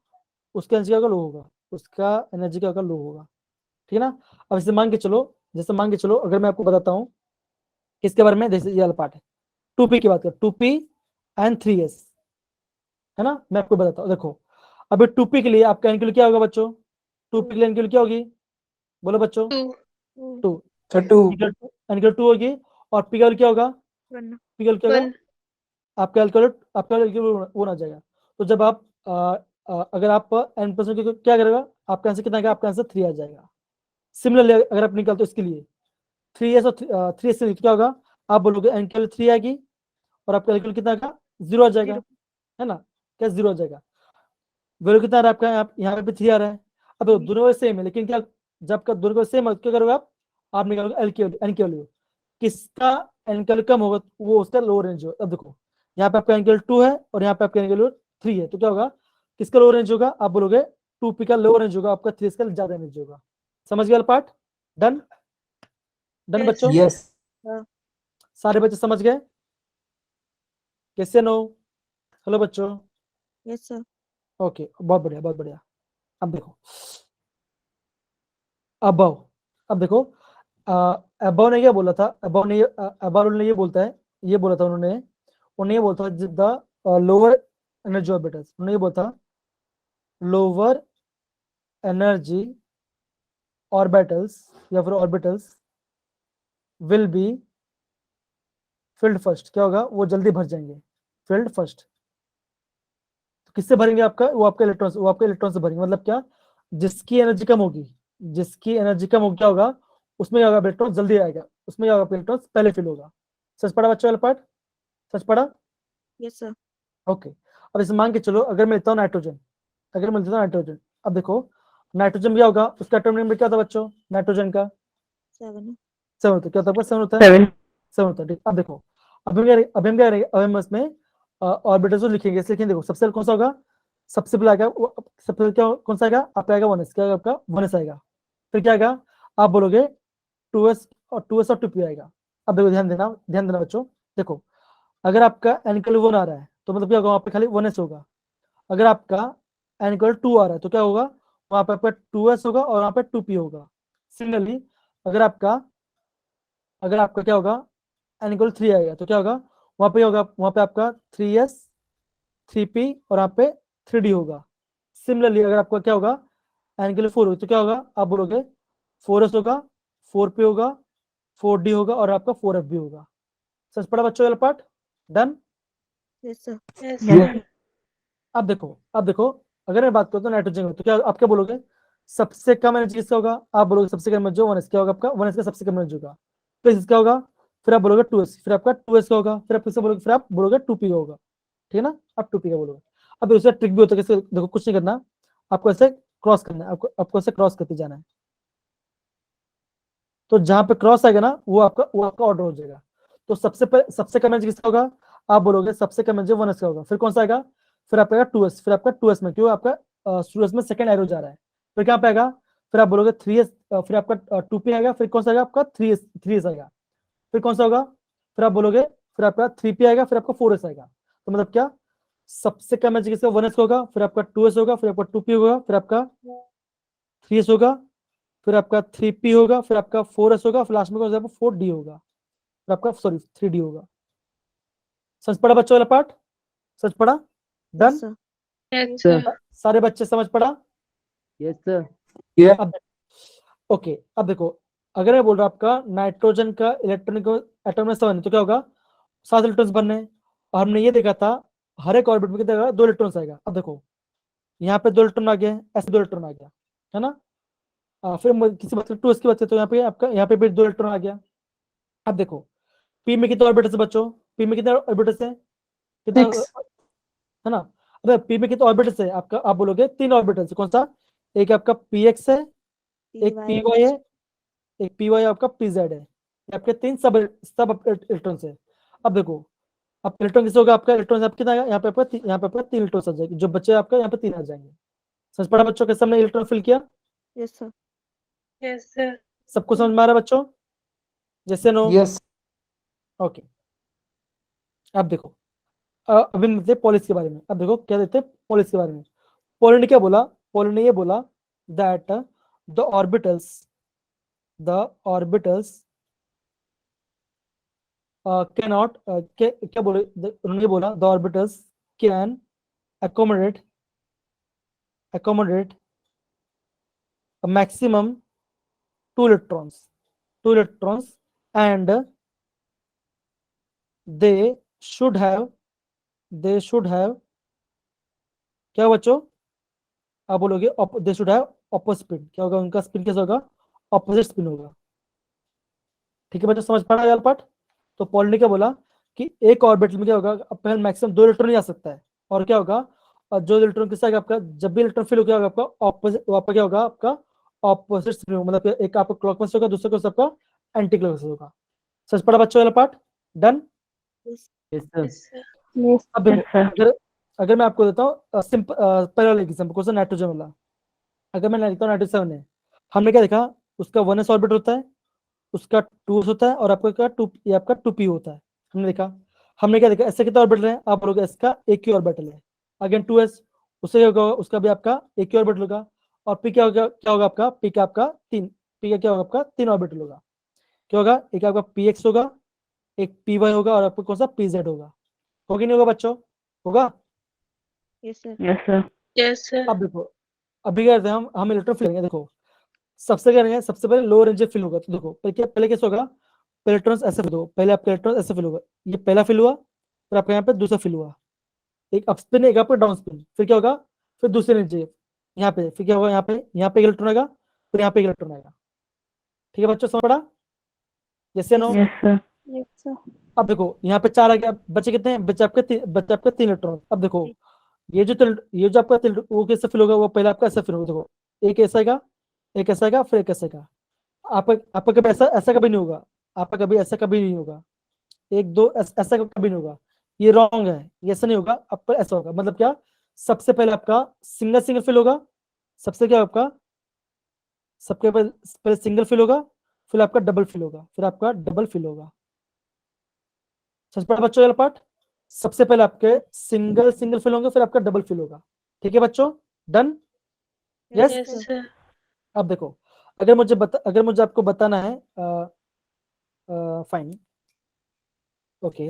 उसका एनर्जी क्या होगा, लो होगा, उसका एनर्जी क्या होगा, लो होगा। ठीक है ना। अब इसे मान के चलो, जैसे मान के चलो अगर मैं आपको बताता हूँ किसके बारे में, जैसे ये वाला पार्ट है 2p की बात कर, 2p एंड 3s, है ना। मैं आपको बताता हूँ, देखो अभी 2p के लिए आपका एनक्यूएल क्या होगा बच्चों, 2p के लिए एनक्यूएल क्या होगी, बोलो बच्चों, 2 So 2. एनक्यूएल 2 होगी, और पी का क्या होगा, वन पी क्या होगा, आपका एल्कोहल वो ना जाएगा। तो जब आप अगर आप एन परसेंट क्या करेगा, आपका आंसर कितना आएगा, आपका आंसर 3 आ जाएगा। सिमिलरली अगर आप निकालते हो इसके लिए 3s और 3s से क्या होगा, आप बोलोगे एनक्यूएल 3 आएगी और आपका एल्कोहल कितना आएगा, 0 आ जाएगा, है ना, क्या 0 आ जाएगा। वैल्यू कितना आ रहा है आपका, यहाँ पे भी 3 आ रहा है। अब देखो, दोनों सेम है, लेकिन क्या जब आपका दोनों का सेम है क्या करोगे आप निकालोगे एनक्यूएल, किसका एनक्यूएल कम होगा वो उसका लोअर रेंज होगा। अब देखो यहाँ पे आपका एनक्यूएल 2 है और यहाँ पे आपका एनक्यूएल 3 है, तो क्या होगा, किसका लोअर रेंज होगा, आप बोलोगे 2p का लोअर रेंज होगा, आपका 3 का ज्यादा रेंज होगा। समझ गया पार्ट, डन, डन बच्चों, Yes. सारे बच्चे समझ गए, कैसे नो, हेलो बच्चों, यस सर। ओके, बहुत बढ़िया बहुत बढ़िया। अब देखो अब देखो अबव ने क्या बोला था, अबव ने ये बोलता है, ये बोला था उन्होंने ये बोलता द लोअर एनर्जी ऑर्बिटल्स, उन्होंने ये बोलता लोअर एनर्जी ऑर्बिटल्स या फिर orbitals will be filled first, क्या होगा, वो जल्दी भर जाएंगे, फिल्ड फर्स्ट। तो किससे भरेंगे, आपका वो आपके इलेक्ट्रॉन से भरेंगे, मतलब क्या, जिसकी एनर्जी कम होगी, जिसकी एनर्जी कम होगी क्या होगा, उसमें क्या होगा, इलेक्ट्रॉन जल्दी आएगा, उसमें क्या होगा, इलेक्ट्रॉन पहले फिल होगा। सच पढ़ा बच्चों वाला पार्ट, सच पढ़ा, यस सर। ओके। अब इसे मान के चलो अगर मैं लेता हूँ नाइट्रोजन, अगर मैं लेता हूँ नाइट्रोजन, अब देखो नाइट्रोजन क्या होगा, उसका एटॉमिक नंबर क्या था बच्चों, नाइट्रोजन का 7 7 होता है, क्या होता है, 7 होता है, 7 होता है, ठीक। अब देखो अब हम क्या करेंगे, अब हम इसमें ऑर्बिटल्स को लिखेंगे, इसलिए लिखेंगे, देखो सबसे पहले कौन सा होगा, सबसे पहले आएगा सबसे पहले क्या कौन सा आएगा, आपका आएगा 1s, क्या आएगा आपका 1s आएगा, फिर क्या आएगा, आप बोलोगे 2s और 2p आएगा। अब देखो ध्यान देना बच्चों, देखो अगर आपका एनक्यूएल 1 आ रहा है तो मतलब क्या होगा, वहाँ पे खाली 1s होगा। अगर आपका एनक्यूएल 2 आ रहा है तो क्या होगा, वहाँ पे आपका 2s होगा और वहाँ पे 2p होगा। सिमिलरली अगर आपका क्या होगा, एनक्यूएल 3 आएगा तो क्या होगा, वहाँ पे होगा, वहाँ पे आपका 3s 3p और यहाँ पे 3d होगा। सिमिलरली अगर आपका क्या होगा, एनक्यूएल 4 होगा तो क्या होगा, आप बोलोगे 4s होगा, 4p होगा, 4d होगा और आपका 4f भी होगा। सच पड़ा बच्चों वाला part, done. Yes sir. Yes. अब देखो अगर मैं बात करता हूँ नाइट्रोजन तो क्या आप क्या बोलोगे, सबसे कम एनर्जी किसका होगा, आप बोलोगे सबसे कम एनर्जी 1s, क्या होगा आपका 1s का सबसे कम एनर्जी होगा, फिर इसका होगा, फिर आप बोलोगे 2s, फिर आपका 2s का होगा, फिर आप किसका बोलोगे, फिर आप बोलोगे 2p का होगा, ठीक है ना, आप 2p का बोलोगे। अब उसका ट्रिक भी होता है, कैसे देखो, कुछ नहीं करना, आपको ऐसे क्रॉस करना है, आपको ऐसे क्रॉस करते जाना है, तो जहां पे क्रॉस आएगा ना वो आपका ऑर्डर हो जाएगा। तो सबसे कम एनर्जी किसका होगा, आप बोलोगे सबसे कम एनर्जी 1s का होगा, फिर कौन सा आएगा, फिर आपका 2s, फिर आपका 2s में क्यों आपका 2s में सेकंड एरो जा रहा है, फिर क्या पे आएगा, फिर आप बोलोगे 3s, फिर आपका 2p आएगा, फिर कौन सा आएगा आपका 3s आएगा, फिर कौन सा होगा, फिर आप बोलोगे फिर आपका 3p आएगा, फिर आपका 4s आएगा। तो मतलब क्या, सबसे कम एनर्जी किसका 1s का होगा, फिर आपका 2s होगा, फिर आपका 2p होगा, फिर आपका 3s होगा, फिर आपका 3p होगा, फिर आपका 4s होगा, फिर लास्ट में कौन सा 4d होगा, फिर आपका सॉरी 3d होगा। समझ पड़ा बच्चों वाला पार्ट, सच पड़ा, डन, यस सर। सारे बच्चे समझ पड़ा। Yes, sir. Yeah. अब ओके, अब देखो अगर मैं बोल रहा हूँ आपका नाइट्रोजन का इलेक्ट्रॉनिक एटम में 7 तो क्या होगा, 7 इलेक्ट्रॉन्स बनने हैं। और हमने ये देखा था हर एक ऑर्बिट में कितना आएगा, 2 इलेक्ट्रॉन्स आएगा। अब देखो यहाँ पे 2 इलेक्ट्रॉन आ गया, ऐसे 2 इलेक्ट्रॉन आ गया, है ना। फिर किसी बात 2s की बात है तो यहाँ पे आपका यहाँ पे भी 2 इलेक्ट्रॉन आ गया। अब देखो पी में कितने ऑर्बिटल्स है बच्चों, पी में कितने ऑर्बिटल्स है, कितना 6. है ना। अब पी में कितने ऑर्बिटल्स है आपका, आप बोलोगे 3 ऑर्बिटल्स, कौन सा, एक आपका px है, एक py है, एक पी वाई आपका पी जेड है, ये आपके 3 सब सब इलेक्ट्रॉन्स है। अब देखो, अब इलेक्ट्रॉन किससे होगा, आपका इलेक्ट्रॉन यहाँ पे कितना आएगा, यहाँ पे आपका यहाँ पे आपका 3 इलेक्ट्रॉन आ जाएंगे, जो बच्चे आपका यहाँ पे 3 आ जाएंगे। समझ पड़ा बच्चों, कैसे हमने इलेक्ट्रॉन फिल किया? Yes, sir. Yes, sir. सबको समझ में आ रहा है बच्चों? जैसे नो? Yes. ओके। अब देखो, अभी मिलते हैं पॉलिस के बारे में। अब देखो क्या देते हैं पॉलिस के बारे में। पॉल ने क्या बोला? पॉल ने ये बोला दैट द ऑर्बिटल्स कैनॉट, क्या बोले उन्होंने? ये बोला the orbitals can accommodate a maximum 2 electrons and they should have क्या बच्चों आप बोलोगे? They should have opposite spin. क्या होगा उनका स्पिन? कैसा होगा? ऑपोजिट स्पिन होगा। ठीक है बच्चों, समझ पड़ा ये पार्ट? तो पॉल ने क्या बोला कि एक ऑर्बिटल में क्या होगा, पहले मैक्सिमम 2 इलेक्ट्रॉन ही आ सकता है, और क्या होगा, और जो इलेक्ट्रॉन किसका आएगा आपका, जब भी इलेक्ट्रॉन फिल हो गया होगा आपका ऑपोजिट, आपका क्या होगा, आपका ऑपोजिट स्पिन, मतलब एक आपका क्लॉकवाइज होगा, दूसरा को सबका एंटी क्लॉकवाइज होगा। समझ पड़ा बच्चों वाला part? Done? Yes, sir. Yes, sir. अब देखो, अगर मैं आपको देता हूँ सिंपल पहले वाले एग्जांपल, क्वेश्चन नाइट्रोजन वाला। अगर मैं लिखता हूँ नाइट्रोजन है, हमने क्या देखा, उसका 1s ऑर्बिट होता है, उसका 2s होता है, और आपका क्या 2 ये आपका 2p होता है। हमने देखा, हमने क्या देखा, ऐसे कितना ऑर्बिटल है? आप बोलोगे इसका एक ही ऑर्बिटल है। अगेन 2s, उससे क्या होगा, उसका भी आपका एक ही ऑर्बिटल होगा। और p क्या होगा आपका? p का आपका 3, p का क्या होगा आपका 3 ऑर्बिटल होगा। क्या होगा? एक आपका px होगा, एक py होगा, और आपका कौन सा pz होगा। होगा नहीं होगा बच्चों? होगा? Yes, sir. Yes, sir. Yes, sir. अब देखो, अभी क्या करते हैं हम इलेक्ट्रॉन फिल करेंगे। देखो सबसे क्या करेंगे, सबसे पहले लो रेंज फिल होगा। तो देखो पहले कैसे होगा, इलेक्ट्रॉन्स ऐसे फिल होगा, पहले आपका इलेक्ट्रॉन ऐसे फिल होगा, ये पहला फिल हुआ, फिर आपका यहाँ पे दूसरा फिल हुआ, एक अप स्पिन एक आपका डाउन स्पिन, फिर क्या होगा, फिर दूसरे नीचे यहाँ पे, फिर क्या होगा, यहाँ पे इलेक्ट्रॉन आएगा, फिर यहाँ पे इलेक्ट्रॉन आएगा। ठीक है बच्चों, समझ पड़ा? जैसे no? Yes, sir. Yes, sir. अब देखो यहाँ पे 4 आ गया, बचे कितने हैं? बचे आपके 3 इलेक्ट्रॉन। अब देखो ये जो आपका वो कैसे फिल होगा, वो पहले आपका ऐसा फिल होगा। देखो एक ऐसा आएगा, एक ऐसा आएगा, फिर एक ऐसा आएगा। आपका कभी ऐसा कभी नहीं होगा, आपका कभी ऐसा कभी नहीं होगा, 1 2 ऐसा कभी नहीं होगा, ये रॉन्ग है, ये ऐसा नहीं होगा, आपका ऐसा होगा। मतलब क्या, सबसे पहले आपका सिंगल फिल होगा, सबसे क्या आपका सबके पहले सिंगल फिल होगा, फिर आपका डबल फिल होगा, फिर आपका डबल फिल होगा। समझ पड़ा बच्चों ये पार्ट? सबसे पहले आपके सिंगल फिल होंगे, फिर आपका डबल फिल होगा। ठीक है बच्चों, डन? यस? Yes, sir. अब देखो, अगर मुझे आपको बताना है, फाइन, ओके,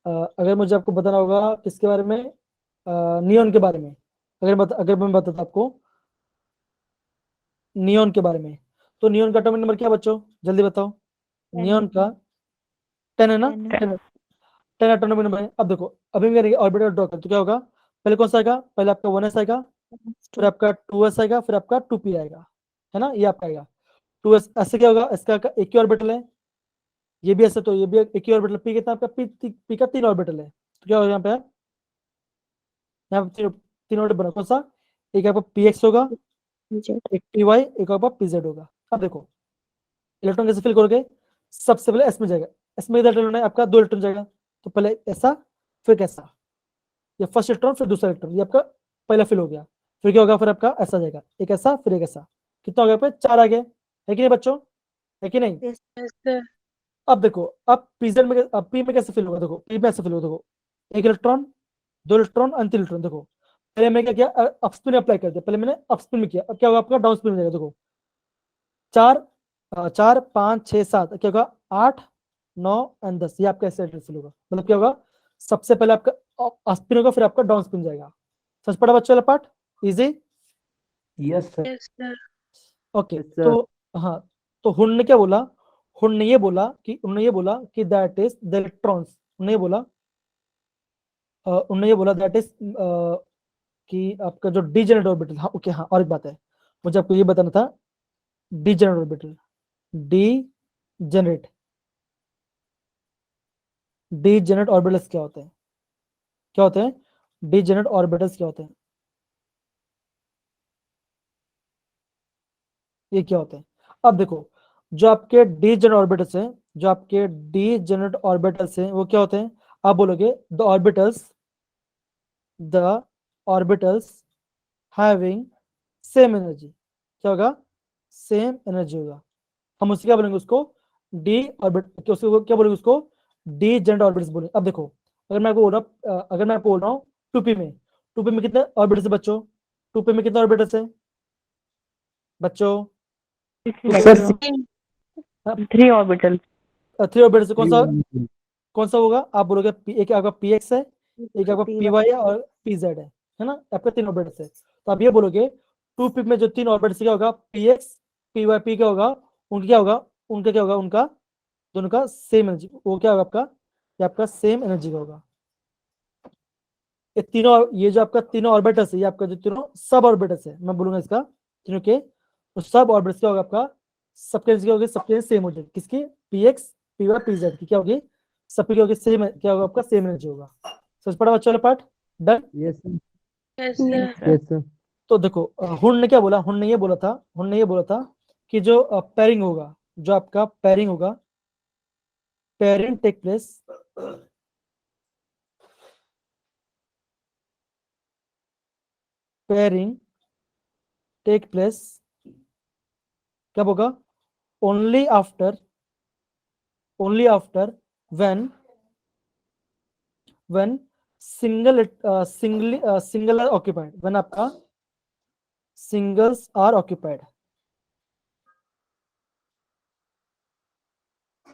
अगर मुझे आपको बताना होगा किसके बारे में, नियॉन के बारे में, अगर मैं बताता आपको नियॉन के बारे में, तो नियॉन का एटॉमिक नंबर क्या बच्चों, जल्दी बताओ? 10. नियॉन का 10 है ना? 10. 10 एटॉमिक नंबर है। अब देखो, अभी मैं ऑर्बिटल ड्रॉ कर, तो क्या होगा, पहले कौन सा आएगा, पहले आपका 1s आएगा, फिर आपका 2s आएगा, फिर आपका 2p आएगा, है ना? ये आपका आएगा 2s। ऐसे क्या होगा, इसका एक ही ऑर्बिटल है, ये भी ऐसे, तो ये भी एक ही ऑर्बिटल। p कितना आपका? p का 3 ऑर्बिटल है। तो क्या होगा यहाँ पे तीन ऑर्बिटल बना, कौन सा? एक आपका px होगा, एक py, एक आपका pz होगा। अब देखो इलेक्ट्रॉन कैसे फिल करोगे, सबसे पहले s में जाएगा, s में इलेक्ट्रॉन है आपका 2 इलेक्ट्रॉन जाएगा, तो पहले ऐसा फिर कैसा, ये फर्स्ट इलेक्ट्रॉन फिर दूसरा इलेक्ट्रॉन, ये आपका पहला फिल हो गया। फिर क्या होगा, फिर आपका ऐसा जाएगा, एक ऐसा फिर एक ऐसा, कितना हो गया? 4 आ गए, है कि नहीं बच्चों? है कि नहीं? Yes, sir. अब देखो, अब पीजेड में, अब पी में कैसे फिल होगा, देखो पी में ऐसे फिल होगा, देखो एक इलेक्ट्रॉन, 2 इलेक्ट्रॉन, अंतिम इलेक्ट्रॉन। देखो पहले मैं क्या किया, अपस्पिन अप्लाई कर दिया, पहले मैंने अपस्पिन में किया, अब क्या होगा आपका डाउन स्पिन में जाएगा। देखो 4 5 6 7, क्या होगा 8 9 एंड 10, ये आपका ऐसे फिल होगा। मतलब क्या होगा, सबसे पहले आपका अपस्पिन होगा, फिर आपका डाउन स्पिन जाएगा। समझ पड़ा बच्चों वाला part? Easy? Yes, sir. Yes, sir. Okay. Yes, sir. तो हाँ, तो हुन ने क्या बोला, उन्होंने ये बोला कि दैट इज द इलेक्ट्रॉन्स, उन्होंने ये बोला दैट इज कि आपका जो डीजेनरेट ऑर्बिटल, हाँ ओके, हाँ और एक बात है, मुझे आपको ये बताना था, degenerate orbital, degenerate degenerate orbitals क्या होते हैं? क्या होते हैं डीजेनरेट ऑर्बिटल्स? क्या होते हैं ये? क्या होते हैं? अब देखो, जो आपके डी जनरेट ऑर्बिटल्स हैं, जो आपके डी जनरेट ऑर्बिटल्स हैं वो क्या होते हैं? आप बोलोगे the orbitals having same energy. क्या होगा? सेम एनर्जी होगा। हम उससे क्या बोलेंगे? उसको डी ऑर्बिट, उसको क्या बोलेंगे? उसको डी जनरेट ऑर्बिटल्स बोलेंगे। अब देखो, अगर मैं आपको बोल रहा हूँ 2p में, 2p में कितने ऑर्बिटल्स है बच्चों? 2p में कितने ऑर्बिटल्स है बच्चों? 2p में Sir, कितने? 3 orbitals. 3 ऑर्बिटल्स कौन सा 3 orbitals. कौन सा होगा? आप बोलोगे एक आपका px है, एक आपका py है और pz है ना? आपका 3 ऑर्बिटल्स है। तो आप ये बोलोगे 2p में जो 3 ऑर्बिटल्स क्या होगा? px py p क्या होगा? उनका क्या होगा? उनका दोनों का सेम एनर्जी। वो क्या होगा आपका? ये आपका सेम एनर्जी का होगा। ये तीनों, ये जो आपका तीनों ऑर्बिटल्स है, ये आपका जो तीनों सब ऑर्बिटल्स है, मैं बोलूंगा इसका तीनों के, तो सब ऑर्बिटल्स क्या होगा आपका? सबके एनर्जी क्या होगी? सबके सेम हो जाएगी। किसकी? px py pz की क्या होगी? सबकी क्या होगी? सेम। क्या होगा आपका? सेम एनर्जी होगा। समझ पड़ा बच्चों वाला part? Done. Yes, sir. Yes, sir. Yes, sir. तो देखो, हुन ने क्या बोला? हुन ने ये बोला था कि जो पेयरिंग होगा, जो आपका पेयरिंग होगा, पेयरिंग टेक प्लेस कब होगा? only after when single are occupied, when आपका singles are occupied।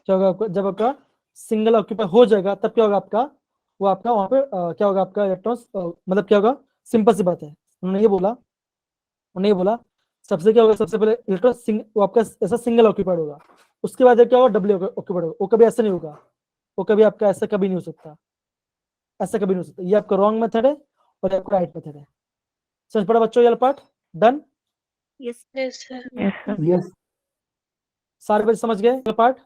क्या होगा आपका? जब आपका सिंगल ऑक्यूपाई हो जाएगा तब क्या होगा आपका? वो आपका वहां पे क्या होगा आपका? इलेक्ट्रॉन्स, मतलब क्या होगा? सिंपल सी बात है, उन्होंने ये बोला सबसे क्या होगा? सबसे पहले इलेक्ट्रॉन वो आपका ऐसा सिंगल ऑक्यूपाइड होगा। उसके बाद क्या होगा? डबल ऑक्यूपाइड होगा। वो कभी ऐसा नहीं होगा, वो कभी आपका ऐसा कभी नहीं हो सकता, ऐसा कभी नहीं हो सकता। ये आपका रॉन्ग मेथड है और ये आपका राइट मेथड है। समझ पड़ा बच्चों ये part? Done. Yes. Yes, sir. Yes, sir. Yes. सारे बच्चे समझ गए ये पार्ट?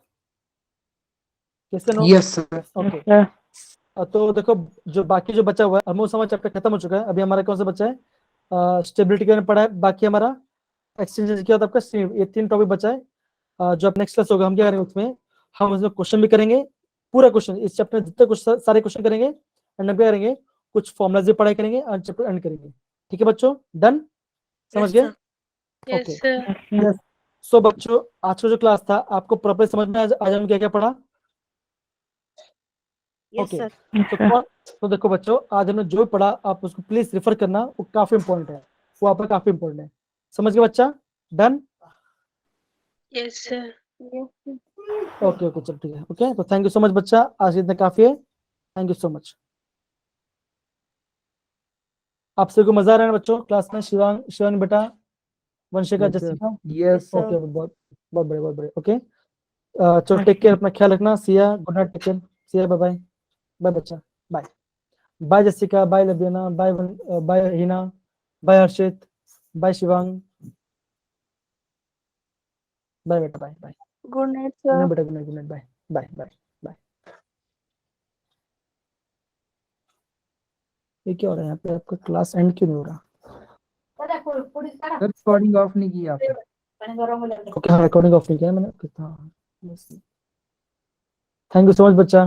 कैसे no? Yes, sir. Okay. Sir. तो देखो, जो बाकी जो बचा हुआ है, अमो समझ चैप्टर खत्म हो चुका है। अभी हमारा कौन सा बचा है? स्टेबिलिटी के बारे में पढ़ा है। बाकी हमारा एक्सचेंज किया था आपका stream। ये 3 टॉपिक बचा है। जो अब नेक्स्ट क्लास होगा हम क्या करेंगे उसमें? हम उसमें क्वेश्चन भी करेंगे, पूरा क्वेश्चन इस चैप्टर में जितने कुछ सारे क्वेश्चन करेंगे, एंड हम क्या करेंगे? कुछ फॉर्मुलाज भी पढ़ाई करेंगे और चैप्टर एंड करेंगे। ठीक है बच्चों? डन। समझ Yes, गए? sir. Yes, Okay. sir. Yes. सो बच्चों, आज का जो क्लास था आपको प्रॉपर समझ में आज हमने क्या क्या पढ़ा? Yes, Okay. sir. तो देखो बच्चों, आज हमने जो भी पढ़ा आप उसको प्लीज रेफर करना, वो काफी इंपॉर्टेंट है, वो आपका काफी इंपॉर्टेंट है। समझ गए बच्चा? डन। Yes, sir. ओके चलो ठीक है। ओके, तो थैंक यू सो मच बच्चा, आज इतना काफी है। Thank you so much. आप सभी को मजा आ रहा है ना बच्चों क्लास में? शिवांग बेटा, Vanshika, Yes, sir. Jessica? Yes, sir. Okay, बहुत बहुत बढ़िया। ओके, चलो टेक केयर, अपना ख्याल रखना। Siya, good night, take care. Siya, bye bye. बाय बच्चा, bye. Bye Jessica, bye Labiyana, bye Hina, bye Harshit, bye Shivang, bye बेटा, bye bye. Good night, good sir. Night बेटा, good night, bye bye bye bye. ये क्या हो रहा है यहाँ पे? आपका क्लास एंड क्यों नहीं हो रहा? Sir, recording off नहीं किया आपने. ओके, हाँ, रिकॉर्डिंग ऑफ नहीं किया मैंने। हाँ, थैंक यू सो मच बच्चा।